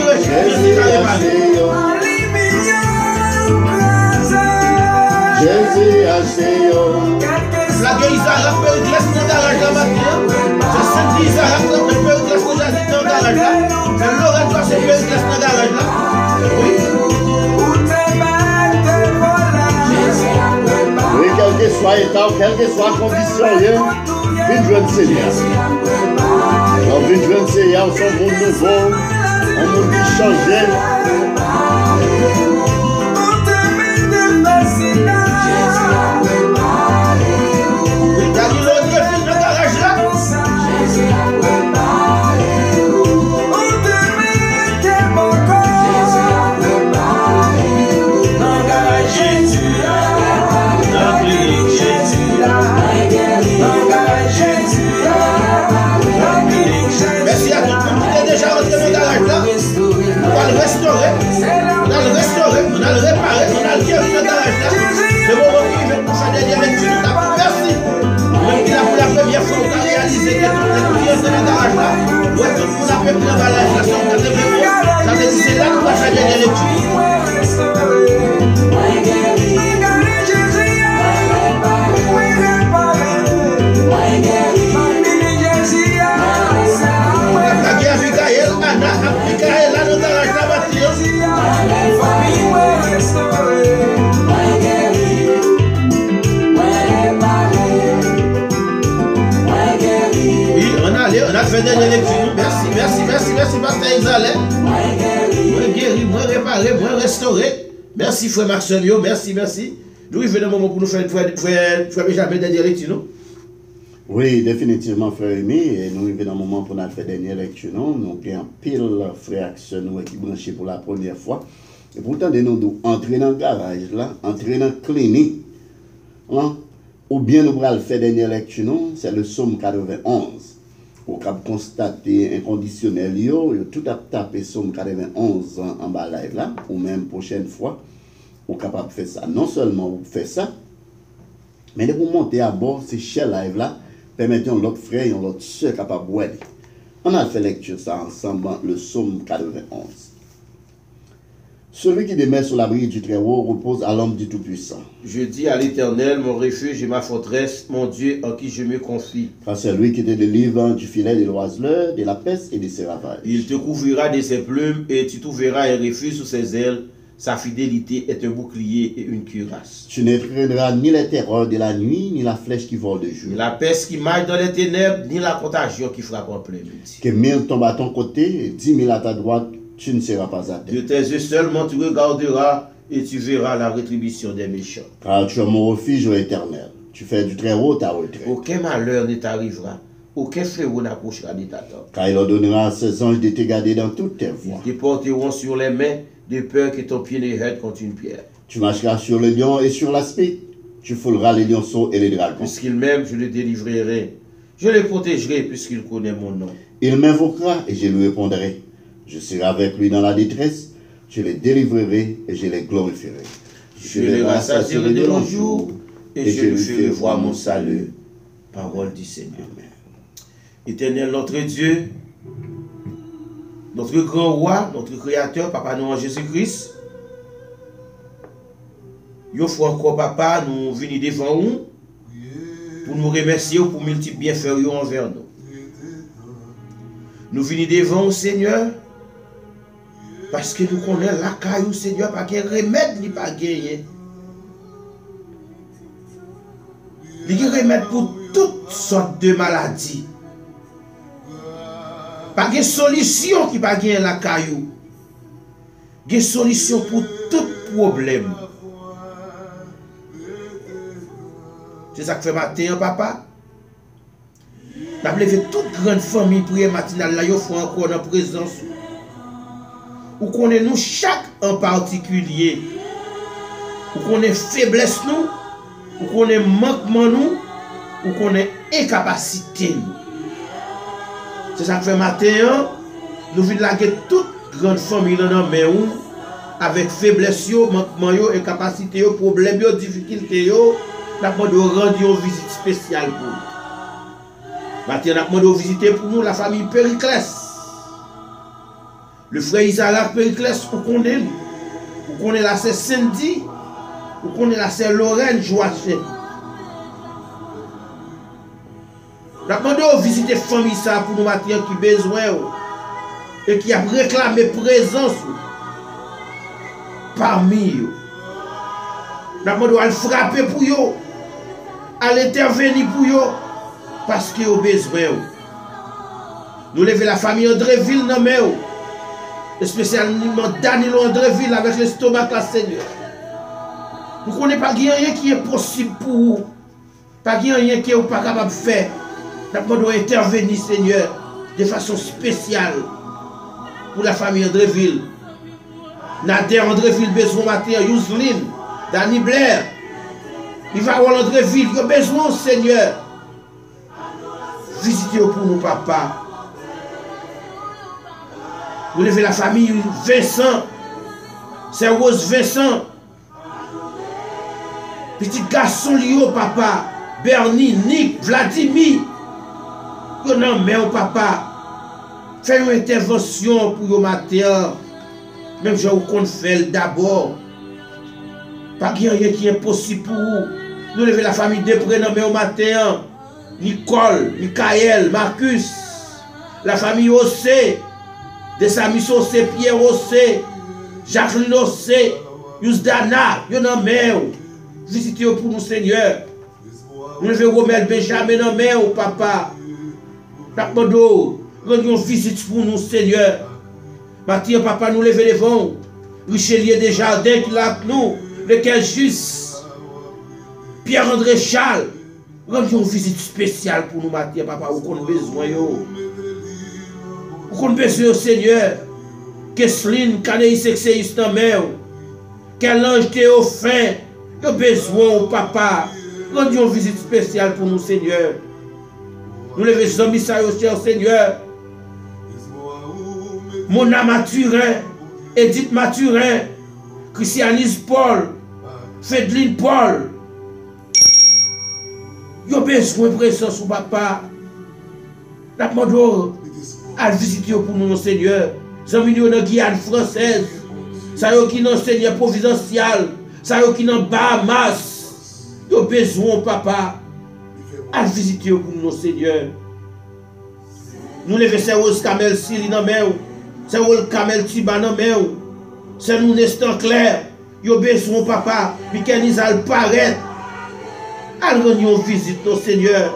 Jésus a Seigneur. La guerre Isaac peut être dans le garage là matin. C'est Saint Isaac peut être dans le garage là. C'est Laurent doit se faire dans le garage là. Oui. Oui, quel que soit l'état, quelle que soit la condition, une jeune Seigneur. Alors, une jeune Seigneur, son monde nouveau, un monde qui changeait. On a le réparé, on a le guéri dans le garage là. C'est bon, il va pour faire des dernières lectures. Merci. Même qu'il a pour la première fois, on a réalisé que toutes les pièces dans le garage là, ouais, tout le monde a fait pour l'emballage là, ça veut dire c'est là qu'on va faire des dernières lectures. On a fait des lectures. Merci, Pasteur Exalé. Moi guéri, moi réparé, moi restauré. Merci, frère Marcelio, merci. Nous, il fait un moment pour nous faire jamais des lectures, non? Oui, définitivement, frère Rémi. Et nous, il fait un moment pour nous faire des lectures, non? Nous avons pile frère qui branché pour la première fois. Et pourtant, nous entrer dans le garage, là, entrer dans la clinique, hein? Ou bien nous allons faire des lectures, non? C'est le Psaume 91. Au cap constater inconditionnel, tout a tapé Psaume 91 en bas live là, ou même prochaine fois, on est capable de faire ça. Non seulement vous faites ça, mais de vous monter à bord, ces chers live là, permettez à l'autre frère et l'autre soeur capable de voir. On a fait lecture ça ensemble, le Psaume 91. Celui qui demeure sur l'abri du Très-Haut repose à l'homme du Tout-Puissant. Je dis à l'Éternel, mon refuge et ma forteresse, mon Dieu en qui je me confie. Car c'est lui qui te délivre du filet de l'oiseleur, de la peste et de ses ravages. Il te couvrira de ses plumes et tu trouveras un refuge sous ses ailes. Sa fidélité est un bouclier et une cuirasse. Tu ne craindras ni les terreurs de la nuit, ni la flèche qui vole de jour. Ni la peste qui maille dans les ténèbres, ni la contagion qui frappe en plein midi. Que 1000 tombent à ton côté et 10 000 à ta droite, tu ne seras pas à terre. De tes yeux seulement tu regarderas et tu verras la rétribution des méchants. Car tu es mon refuge éternel. Tu fais du Très-Haut ta retraite. Aucun malheur ne t'arrivera. Aucun fléau n'approchera de ta tente. Car il ordonnera à ses anges de te garder dans toutes tes voies. Ils te porteront sur les mains de peur que ton pied ne heurte contre une pierre. Tu marcheras sur le lion et sur l'aspic. Tu fouleras les lionceaux et les dragons. Puisqu'il m'aime, je le délivrerai. Je le protégerai puisqu'il connaît mon nom. Il m'invoquera et je lui répondrai. Je serai avec lui dans la détresse. Je les délivrerai et je les glorifierai. Je les rassasierai de longs jours et je lui ferai voir mon salut. Parole du Seigneur. Éternel notre Dieu, notre grand roi, notre créateur, papa nous en Jésus-Christ. Une fois encore, papa, nous venons devant vous pour nous remercier pour multiples bienfaits envers nous. Nous venons devant vous, Seigneur, parce que nous connaissons la caillou, Seigneur, pas qu'il y ait remède, ni pas gagné. Il y a remède pour toutes sortes de maladies. Pas de solution qui pas gagner la caillou. Il y a solution pour tout problème. C'est ça que fait matin, papa. Nous avons levé toute grande famille prière matinale là, il faut encore en présence. Ou connaissons nous chaque en particulier. Ou connaissons faiblesse nous, ou connaissons manquement nous, ou connaissons incapacité nous. C'est ça que fait matin, nous venons laguer toute grande famille dans nos mains avec faiblesse, manquement, incapacité, problème, difficulté. Nous avons rendre une visite spéciale pour nous. Maintenant, nous avons visiter pour nous la famille Périclès. Le frère Isaac Périclès, vous connaissez. Vous connaissez la sœur Cindy. Vous connaissez la sœur Lorraine Joachim. Nous avons visiter la famille ça pour nous maintenant qui besoin et qui a réclamé présence parmi eux. Nous avons frapper pour eux. À l'intervenir pour eux parce qu'ils ont besoin. Nous levons la famille Andréville dans nous, spécialement Danilo Andréville avec l'estomac là, Seigneur. Nous ne connaissons pas rien qui est possible pour vous, pas rien qui est pas capable de faire. Nous devons intervenir, Seigneur, de façon spéciale pour la famille Andréville. Nader Andréville besoin matin, Yousline, Danny Blair. Il va avoir Andréville, il a besoin, Seigneur. Visitez pour nous, papa. Nous levons la famille Vincent, c'est Rose Vincent. Petit garçon, Lio, papa. Bernie, Nick, Vladimir. Yo nan mais papa. Fais une intervention pour le matin. Même je vous compte faire d'abord. Pas rien qui est possible pour vous. Nous levons la famille de prénommés au matin. Nicole, Michael, Marcus. La famille Ossé. Des amis Ossé, Pierre Ossé. Jacqueline Ossé. Yousdana. Yonaméo. Visitez pour nous, Seigneur. Nous levons Romel Benjamin dans main, papa. Nous rendons visite pour nous, Seigneur. Mathieu, papa, nous levons les vents. Richelieu Desjardins qui l'a avec nous. Lequel juste. Pierre-André Charles. Rendons une visite spéciale pour nous, Mathieu, papa. Où qu'on a besoin, yo. Où qu'on a besoin, Seigneur. Kesseline, Canéis, Exéus, dans mer. Quel ange Théophane. Nous avons besoin, papa. Rendons une visite spéciale pour nous, Seigneur. Nous levons les amis, cher Seigneur. Mona Mathurin, Edith Mathurin, Christianis Paul, Fedeline Paul. Nous avons besoin de présence, papa. Nous demandons à visiter pour nous, Seigneur. Nous avons une Guyane française. Ça y est qui est Seigneur providentiel. Ça y est qui est Bahamas. Nous avons besoin, papa, à visiter pour nous, Seigneur. Nous levons ces roses Kamel Sili dans main, ces roses Kamel Tiba dans main, c'est nous Nestan Clair. Nous avons besoin, papa, Michael Nizal paraît. Allons nous visite, Seigneur.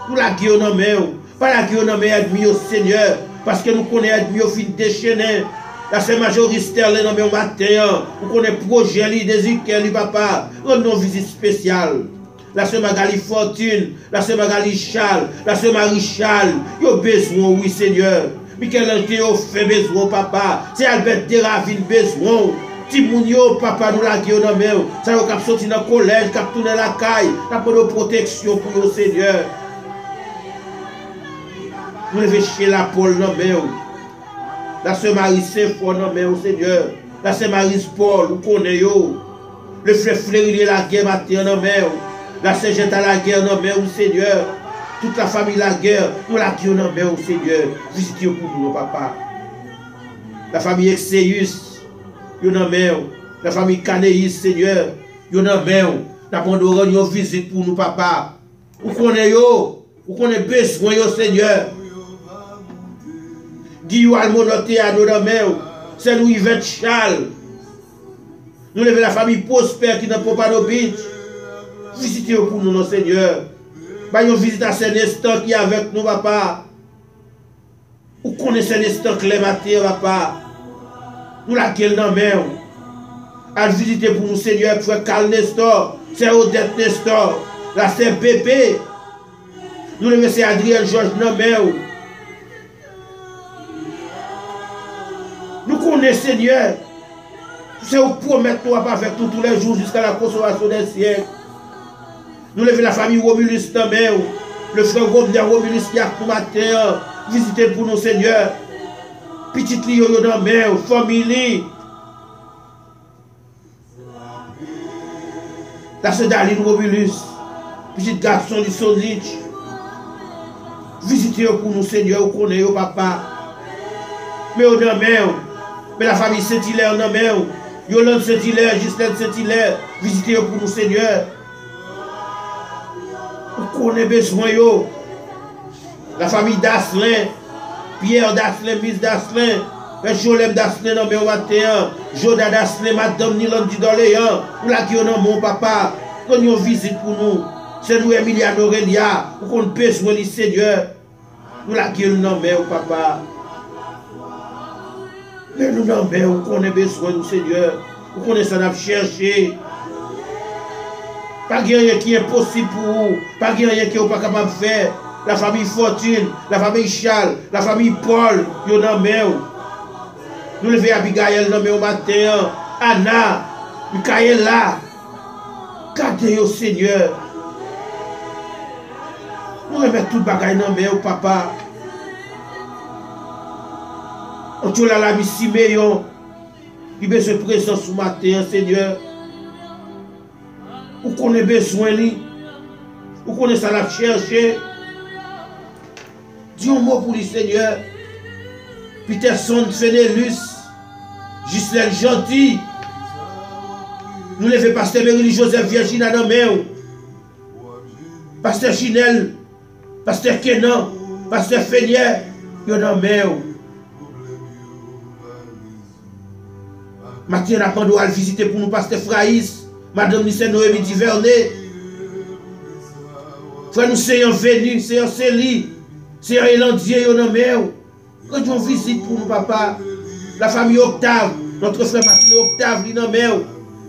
Nous la guillons dans main, pas la guillons dans main, admis au Seigneur, parce que nous connaissons admis au fin déchaîné. La sœur Majoris Sterling dans mon matin, nous connaissons projet, Désiquel, papa, rendons visite spéciale. La sœur Magali Fortune, la sœur Magali Charles, la sœur Marie Charles, ils ont besoin, oui Seigneur. Michel Théo fait besoin, papa. C'est Albert Deravine besoin. Timounio, papa, nous la guillons dans main. Ça y est, cap sorti dans le collège, cap tourner la caille, cap de protection pour le Seigneur. Nous levons chez la Paul dans main. La sœur Marie Saint-Fort dans main, Seigneur. La sœur Marie Paul, vous connaissez. Le frère Fleury de la guerre matin dans main. La sœur jette à la guerre dans main, Seigneur. Toute la famille la guerre, nous la guerre dans main, Seigneur. Visitez pour nous, papa. La famille Exeus, yo nan men. La famille Canéis, Seigneur, yo nan men. N'a pas de rendre visite pour nous, papa. Ou connaît yo, ou connaît besoin yo, Seigneur. Guillaume Almonoté à nos men. C'est Louis Yvette Charles. Nous levons la famille Prosper qui n'a pas de Beach. Visitez pour nous, non, Seigneur. Nous visitons Saint-Nestor qui est avec nous, papa. Vous connaissez Saint-Nestor Clématé, papa. Nous la gueule dans la main. À visiter pour nous, Seigneur, frère Carl Nestor, c'est Odette Nestor, la sœur Bébé. Nous le c'est Adrien Georges dans la main. Nous connaissons, Seigneur. C'est vous promettre nous avec nous tous les jours jusqu'à la consommation des siècles. Nous levons la famille Romulus dans la main. Le frère Robner Romulus qui a pour matin. Visitez pour nous, Seigneur. Petite Lio dans la main, famille. La sœur Daline Romulus, petit garçon du Sonich. Visitez pour nous, Seigneur, vous connaissez, papa. Mais au nom, mais la famille Saint-Hilaire dans la main. Yolande Saint-Hilaire, Gislaine Saint-Hilaire, visitez pour nous, Seigneur. Vous connaissez besoin, yo. La famille d'Asselin, Pierre d'Asselin, Miss d'Asselin, Jolem d'Asselin dans le matin, Joda d'Asselin, Madame Nilandi d'Orléans, ou la qui est mon papa, quand nous visite pour nous, c'est nous Emiliano Aurélia, ou qu'on besoin du Seigneur, nous la qui est non mais papa. Mais nous non mais on connaît besoin du Seigneur, on connaît ça n'a cherché. Pas rien qui est possible pour vous, pas rien qui n'est pas capable de faire. La famille Fortune, la famille Charles, la famille Paul, yo nan men. Nous levons Abigail nan men au matin, Anna, Michaela. Gardez au Seigneur. Nous remettons tout bagay nan men, papa. On tue la lami Siméon, qui besoin de présence ce matin, Seigneur. Ou qu'on ait besoin, ou qu'on ait ça la chercher. Dis un mot pour le Seigneur. Peterson Fenelus, Gislaine Gentil. Nous levons Pasteur Merili Joseph Virginia dans main. Pasteur Chinel, Pasteur Kenan, Pasteur Fénier, yo dans main. Mathieu n'a pas de visiter pour nous, Pasteur Fraïs, Madame Nice Noémie Divernet. Frère, nous sommes venus, c'est un Célie. C'est un élandier, yo nan men. Quand on visite pour nous, papa, la famille Octave, notre frère Martin Octave, li nan men.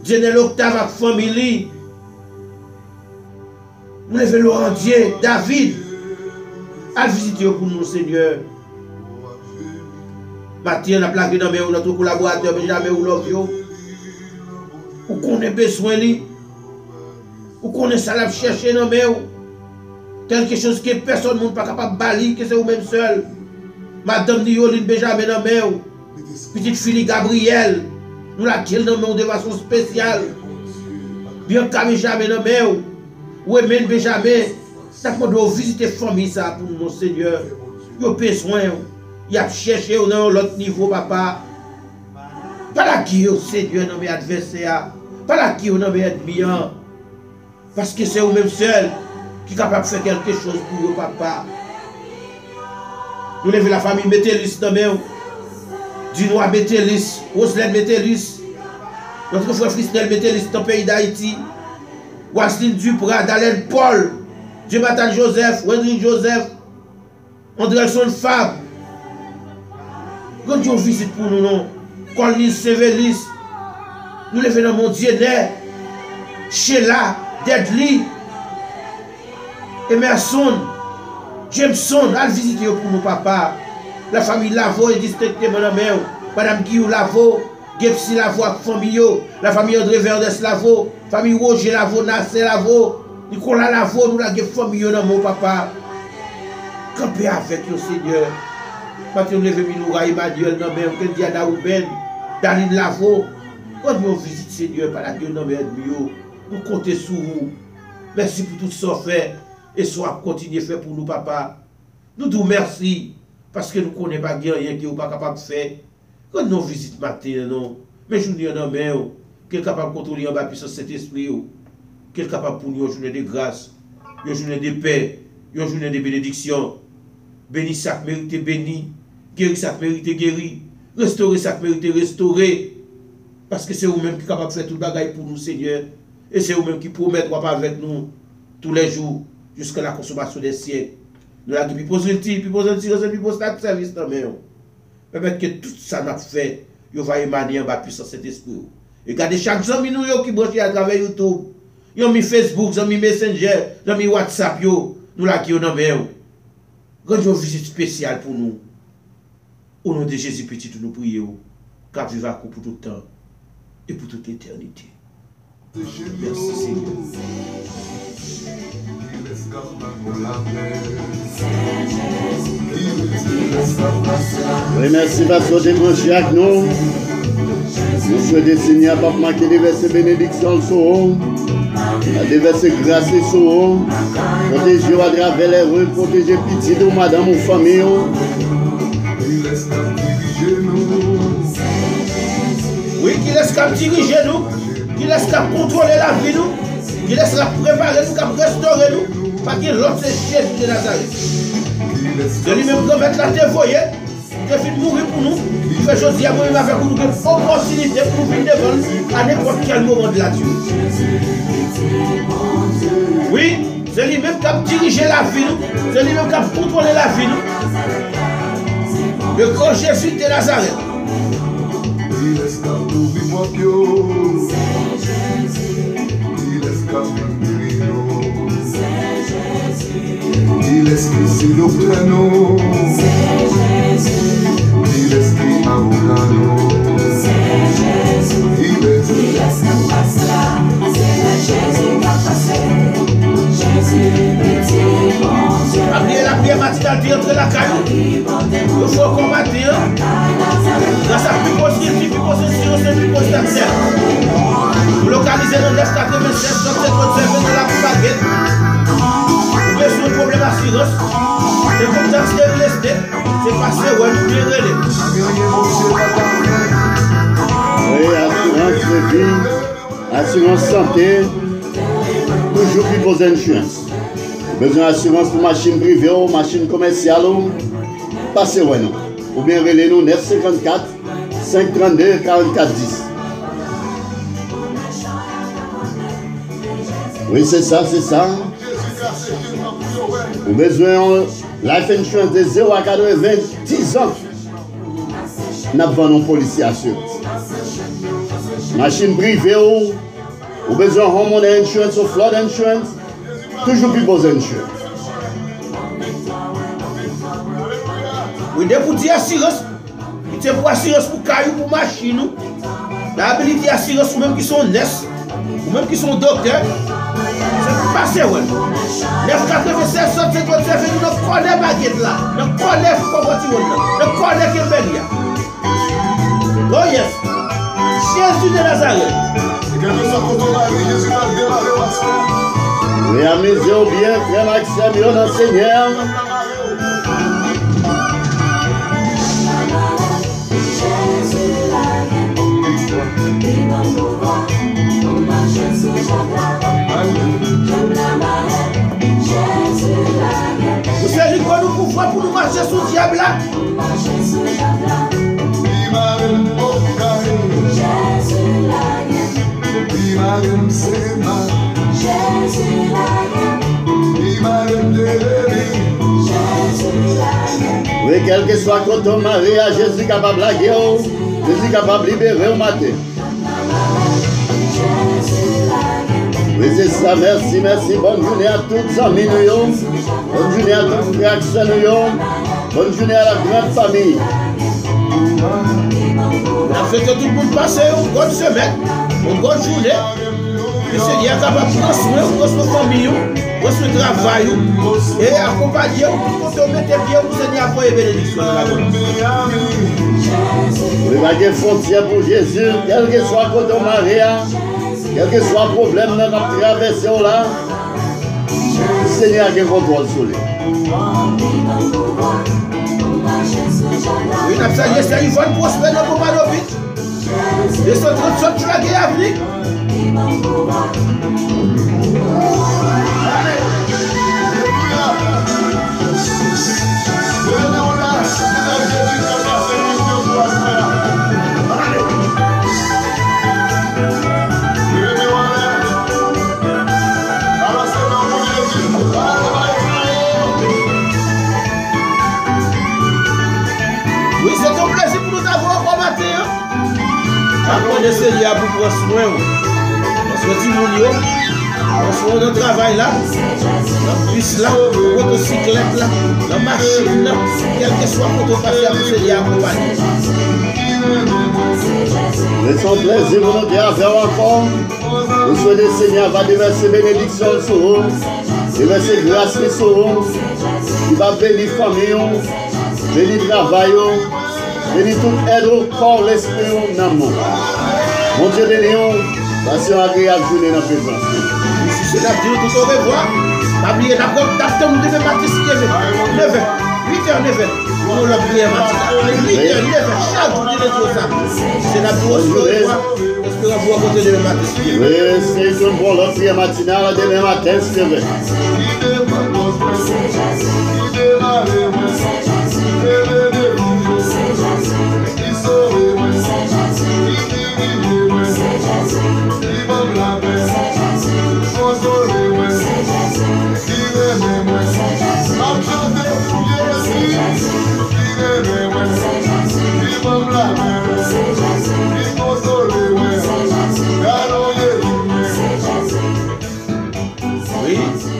Jenel Octave avec famille. Nous levons Laurentier, David, à visiter pour nous, Seigneur. Mathieu n'a plaqué dans men, notre collaborateur, Benjamin Oulovio. Ou qu'on ait besoin, ou qu'on ait ça la chercher dans men. Quelque chose que personne n'est pas capable de balayer, que c'est vous-même seul. Madame Nioline Benjamin dans la petite fille Gabrielle, nous la kill dans de façon spéciale. Bianca Benjamin dans la Wemen Benjamin, ça doit visiter la famille ça pour nous, Seigneur. Il y a besoin, il y a cherché dans l'autre niveau, papa. Pas là qui est Seigneur dans mes adversaires, pas là qui est dans mes ennemis. Parce que c'est vous-même seul qui est capable de faire quelque chose pour vous, papa. Nous levons la famille Métélis dans le Dunois Métélis, Roselaine Métélis, notre frère Fristel Métélis dans le pays d'Haïti, Wasline Duprat, Dalen Paul, Jonathan Joseph, Wendry Joseph, Andrelson Fab. Quand on visite pour nous, non? Colnis Sevelis, nous levons dans mon Dieu, Sheila, Deadly, Emerson, Jameson, allez visiter pour nous, papa. La famille Lavo est distinctement dans la main. Madame Guillaume Lavo, Gepsi Lavo, famille. La famille André Verdes Lavo, famille Roger Lavo, Nasser Lavo, Nicolas Lavo, nous la famille dans mon papa. Campez avec le Seigneur. Maintenant, nous levons Minoura Emmanuel dans la main, Diana Ouben, Daline Lavo. Quand nous visitons Seigneur, par la Dieu dans la main, nous comptons sur vous. Merci pour tout ce fait. Et soit continuer à faire pour nous, papa. Nous disons merci, parce que nous ne connaissons pas rien qui n'est pas capable de faire. Quand nous visitons matin, non, mais je nous en main, qui est capable de contrôler en bas puissance cet esprit, qui est capable pour nous une journée de grâce, une journée de paix, une journée de bénédiction. Béni ça qui mérite béni, guéri ça qui mérite guéri, restaurer ça qui mérite restaurer. Parce que c'est vous-même qui êtes capable de faire tout le bagage pour nous, Seigneur. Et c'est vous-même qui promettez d'être avec nous tous les jours jusqu'à la consommation des siècles. Nous avons dit, puis poser le tir, puis poser le tir, puis poser le service dans main. Permettre que tout ça n'a fait, il va émaner en bas puissance cet esprit. Et regardez chaque jour, nous qui branchent à travers YouTube. Ils ont mis Facebook, ils ont mis Messenger, ils ont mis WhatsApp, nous l'avons dans main. Quand une visite spéciale pour nous, au nom de Jésus petit, nous prions, car vivre pour tout le temps et pour toute l'éternité. Merci Seigneur. Oui, merci Pasteur de brancher avec nous. Nous souhaitons Seigneur pas manquer des versets bénédictions sur vous, des versets grâce sur vous. Protégez-vous à travers les rues, protégez petit ou madame ou famille. Oui, qui laisse qu'à diriger nous, qui laisse qu'à contrôler la vie nous, qui laisse qu'à préparer nous, qu'à restaurer nous, parce que l'autre c'est Jésus de Nazareth. De lui-même promettre la dévoyer, de finir mourir pour nous, il fait chose à moi-même avec nous, une opportunité pour nous venir devant à n'importe quel moment de la vie. Oui, c'est lui-même qui a dirigé la vie nous, c'est lui-même qui a contrôlé la vie nous. Le grand Jésus de Nazareth. Il est qui le plano, il est qui avocano, il est qui passe là, c'est Jésus qui a passé, Jésus petit bon Dieu. Après la prière matinale qui entre la caillou, il faut combattre. Dans sa plus positive, plus positive, c'est plus positive. Vous localisez dans 996, 737 dans la baguette. Vous avez un problème d'assurance. Et comme ça, c'est blessé, c'est passé, ouais, nous bien relais. Oui, assurance de vie, assurance santé, toujours plus poser une chance. Besoin d'assurance pour machine privée ou machine commerciale, passez, ouais, non. Ou bien relais-nous 954 532 44 10. Oui, c'est ça, c'est ça. Ou besoin life insurance de 0 à 90 ans. Nous avons un policier assurance. Machine privée ou besoin homeowner insurance ou flood insurance. Toujours plus besoin d'insurance. Oui, dès pour dire assurance, c'est pour assurance pour caillou, pour machine. L'habilité assurance ou même qui sont NES, ou même qui sont docteurs. C'est passé, ouais. 996, 737, nous connaissons baguette là. Nous connaissons Cocotiwon là. Nous connaissons Kembelia. Oh yes. Jésus de Nazareth. Oui, amusez-vous bien, frère Maxime, dans le Seigneur. Vous savez quoi nous pouvons pour nous marcher sous le diable là? Oui, quel que soit quand on marie à Jésus capable de blaguer, Jésus capable de libérer au matin. Oui, c'est ça, merci, merci. Bonne journée à toutes les amis, bonne journée à tous les frères, bonne journée à la grande famille. On a fait que tout le monde passe une bonne semaine, une bonne journée. Le Seigneur est capable de prendre soin de la famille, de son travail et accompagner pour que vous mettez bien au Seigneur pour les bénédictions de la bonne. Oui, pas de frontières pour Jésus, quel que soit côté Maria, quel que soit le problème dans notre traversée là. Le Seigneur a le contrôle sur lui. Oui, nous avons salué ça, Yvonne Prosper dans le Panovitch. Et ce truc, tu vas gagner Afrique. Oui, c'est un plaisir pour nous avoir au matin. Après, le Seigneur pour prendre soin. Parce que si nous sommes notre travail là, la bus là, la motocyclette là, la machine là, quel que soit pour nous passer, le Seigneur accompagner. C'est un plaisir pour nous faire encore. Nous souhaitons le Seigneur va déverser bénédiction sur vous, déverser grâce sur vous, il va bénir la famille, bénir le travail, bénir toute aide au corps, l'esprit, l'amour. Mon Dieu bénir, passez une agréable journée dans la présence. C'est la Dieu tout au revoir. N'oubliez d'accord, nous devons participer 9h, 8h, 9h. Pour la prière matinale. 8h, 9h, chaque jour de ça. C'est la Dieu au revoir. Espérons-vous à côté de demain matin. Oui, c'est une bonne prière matinale demain matin, c'est vrai. Oui.